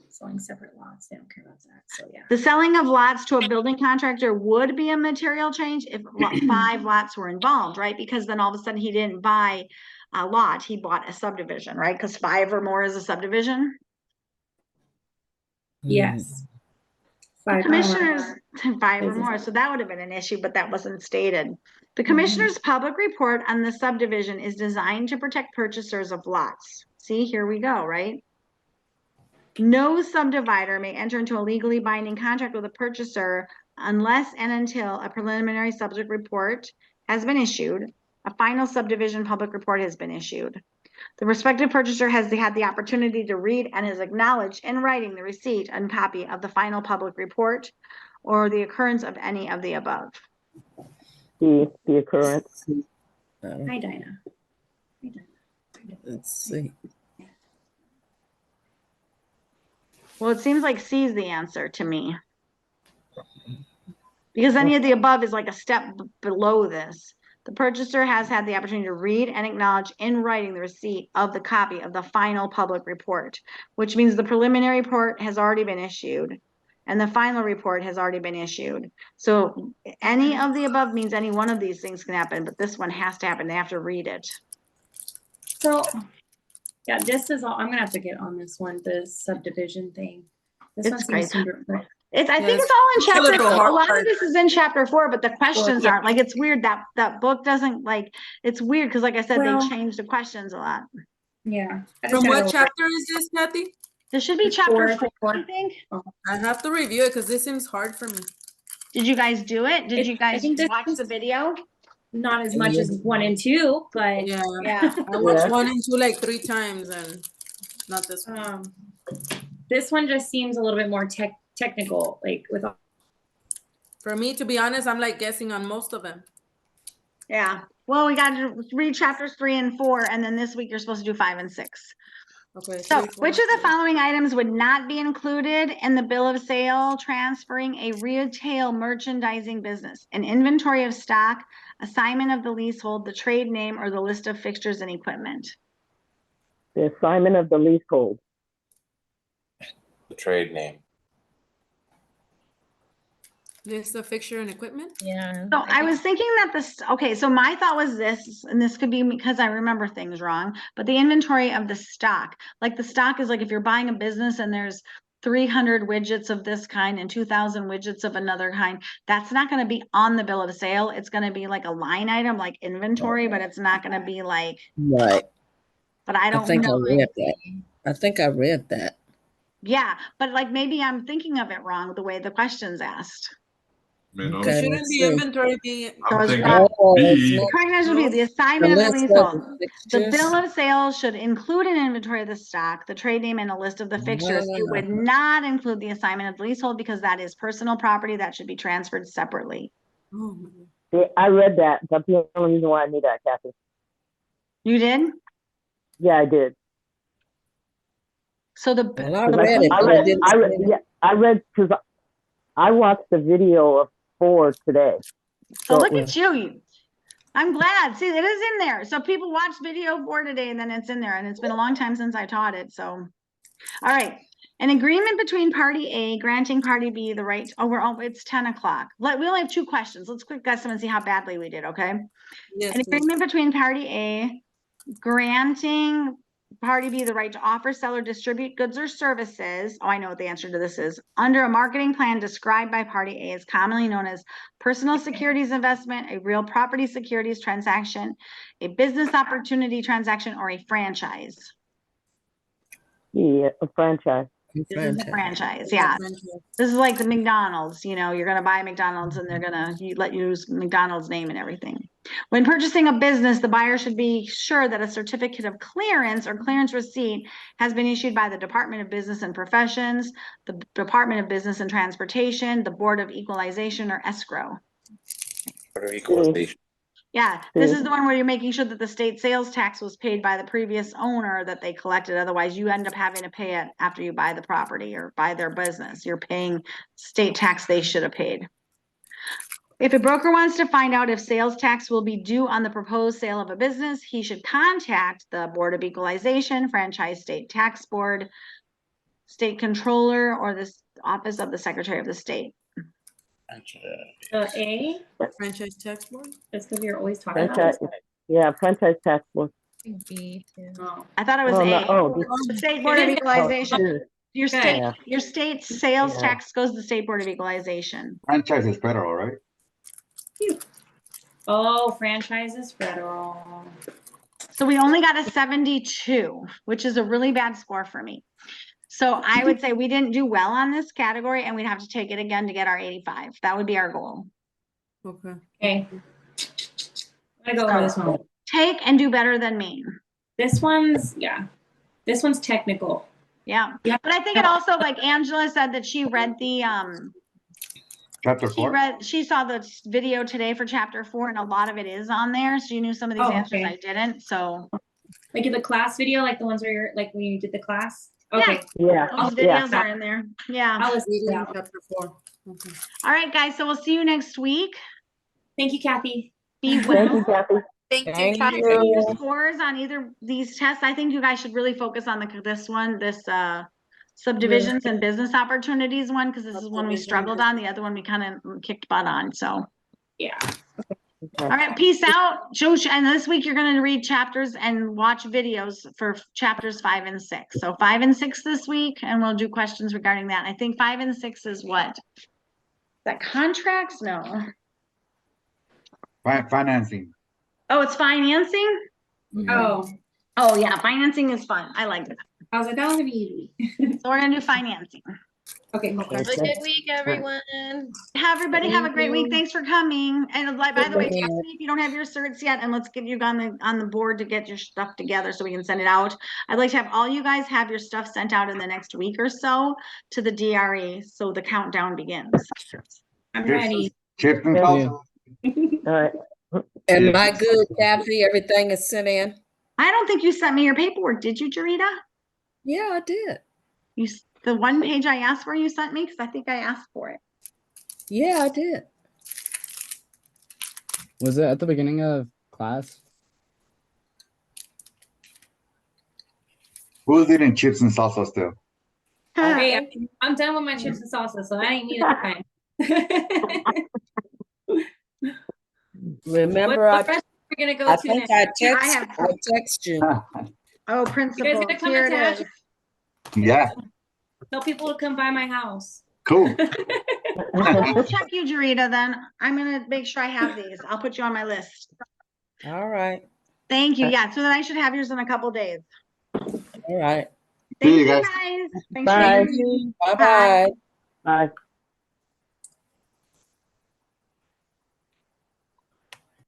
Selling separate lots, they don't care about that, so yeah. The selling of lots to a building contractor would be a material change if 5 lots were involved, right? Because then all of a sudden he didn't buy a lot, he bought a subdivision, right? Because 5 or more is a subdivision. Yes. The 5 or more. commissioners, 5 or Is a more, so that would have been an issue, but that wasn't stated. The commissioner's public report on the subdivision is designed to protect purchasers of lots. See, here we go, right? No subdivider may enter into a legally binding contract with a purchaser unless and until a preliminary subject report has been issued, a final subdivision public report has been issued. The respective purchaser has had the opportunity to read and has acknowledged in writing the receipt and copy of the final public report or the occurrence of any of the above. the occurrence. Hi, Dinah. let's see. Well, it seems like C is the answer to me. Because any of the above is like a step below this. The purchaser has had the opportunity to read and acknowledge in writing the receipt of the copy of the final public report, which means the preliminary report has already been issued and the final report has already been issued. So any of the above means any one of these things can happen, but this one has to happen. They have to read it. So, yeah, this is all, I'm gonna have to get on this one, the subdivision thing. This It's one seems great. super quick. I think Yes. it's all in It's a chapter, little a lot of hard. this is in chapter 4, but the questions yeah. aren't. Like, it's weird that book doesn't, like, it's weird because like I said, Well- they changed the questions a lot. Yeah. I just From gotta what go- chapter is this, Kathy? There should be It's chapter 4. 4, I think. I have to review it because this seems hard for me. Did you guys do it? Did you I guys think this watch is- the video? Not as much as 1 and 2, but Yeah. Yeah. I watched 1 and 2 like 3 times and not this one. this one just seems a little bit more technical, like with all. For me, to be honest, I'm like guessing on most of them. Yeah. Well, we got to read chapters 3 and 4, and then this week you're supposed to do 5 and 6. Okay. So, 3, 4, which of the 5. following items would not be included in the bill of sale transferring a retail merchandising business? An inventory of stock, assignment of the leasehold, the trade name, or the list of fixtures and equipment? The assignment of the leasehold. The trade name. List of fixture and equipment? Yeah. So I was thinking that this, okay, so my thought was this, and this could be because I remember things wrong, but the inventory of the stock, like the stock is like if you're buying a business and there's 300 widgets of this kind and 2,000 widgets of another kind, that's not going to be on the bill of sale. It's going to be like a line item, like inventory, but it's not going to be like, Right. but I I don't think I know. read that. I think I read that. Yeah, but like maybe I'm thinking of it wrong the way the question's asked. Man, Okay. Shouldn't let's the see. inventory be? So I'm it's thinking not- Oh, it's B. not Correct answer would be the assignment the of the list of leasehold. the The fixtures. bill of sale should include an inventory of the stock, the trade name, and a list of the fixtures. It would Ah. not include the assignment of the leasehold because that is personal property that should be transferred separately. Oh, See, I read that. That's the only reason why I knew that, Kathy. You did? Yeah, I did. So the, Well, I 'Cause read it, I but I read, didn't I read, see it. yeah, I read because I watched the video of 4 today. so it look was- at you. I'm glad. See, it is in there. So people watch video for today and then it's in there. And it's been a long time since I taught it. So, all right. An agreement between party A granting party B the right, it's 10 o'clock. We only have 2 questions. Let's quick guess them and see how badly we did, okay? yes, An please. agreement between party A granting party B the right to offer, sell, or distribute goods or services. Oh, I know what the answer to this is. Under a marketing plan described by party A is commonly known as personal securities investment, a real property securities transaction, a business opportunity transaction, or a franchise. Yeah, a franchise. This is a franchise, Yeah, yeah. franchise. This is like the McDonald's, you're gonna buy McDonald's and they're gonna let you use McDonald's name and everything. When purchasing a business, the buyer should be sure that a certificate of clearance or clearance receipt has been issued by the Department of Business and Professions, the Department of Business and Transportation, the Board of Equalization, or escrow. Board of Equalization. Yeah, this is the one where you're making sure that the state sales tax was paid by the previous owner that they collected. Otherwise, you end up having to pay it after you buy the property or buy their business. You're paying state tax they should have paid. If a broker wants to find out if sales tax will be due on the proposed sale of a business, he should contact the Board of Equalization, Franchise State Tax Board, State Controller, or the Office of the Secretary of the State. A, Franchise tax board? that's because you're always talking about Franchise, this. yeah, franchise tax board. B too. Oh. I thought it was Oh, A. no, oh, The State Board of It is- Equalization. this- Your Good. state, Yeah. your state sales Yeah. tax goes to the State Board of Equalization. Franchise is federal, right? Oh, franchise is federal. So we only got a 72, which is a really bad score for me. So I would say we didn't do well on this category and we'd have to take it again to get our 85. That would be our goal. Okay. Okay. I go over this one. Take and do better than me. This one's, yeah. This one's technical. Yeah. Yeah. But I think it also, like Angela said that she read the, Chapter 4? she saw the video today for chapter 4 and a lot of it is on there. So you knew some of these Oh, answers okay. I didn't. So Like in the class video, like the ones where you're, like when you did the class? Okay. Yeah, those yeah. videos are in there. Yeah. I'll listen to Reading that. chapter 4. Okay. All right, guys. So we'll see you next week. Thank you, Kathy. Be Thank you, well. Kathy. Thank you, Thank Kathy. Your you. scores on either these tests, I think you guys should really focus on this one, this subdivisions and business opportunities one, because this is one we struggled on. The other one we kind of kicked butt on. So, Yeah. all right, peace out, Josh. And this week you're going to read chapters and watch videos for chapters 5 and 6. So 5 and 6 this week, and we'll do questions regarding that. I think 5 and 6 is what? Is that contracts? No. Financing. Oh, it's financing. Oh, Oh yeah, financing is fun. I like it. I was like, that was gonna be easy. So we're gonna do financing. Okay, cool. Have a good week, everyone. Everybody have a great week. Thanks for coming. And like, by the way, Thank text me if you don't have your certs yet, and let's get you on the board to get your stuff together so we can send it out. I'd like to have all you guys have your stuff sent out in the next week or so to the DRE, so the countdown begins. I'm ready. Chips and Yeah. salsa. All right. Am I good, Kathy? Everything is sent in? I don't think you sent me your paperwork, did you, Jarita? Yeah, I did. The one page I asked for you sent me, because I think I asked for it. Yeah, I did. Was it at the beginning of class? Who's eating chips and salsa still? Okay, I'm done with my chips and salsa, so I ain't need it time. Remember, What restaurant are we gonna go I to think next? I text you. Oh, principal, gonna come here into it is. Yeah, Tell people to come by my house. cool. I'll check you, Jarita, then. I'm gonna make sure I have these. I'll put you on my list. All right. Thank you. Yeah, so then I should have yours in a couple days. All right. Thank you you guys. guys. Thanks for Bye. listening. Bye-bye. Bye.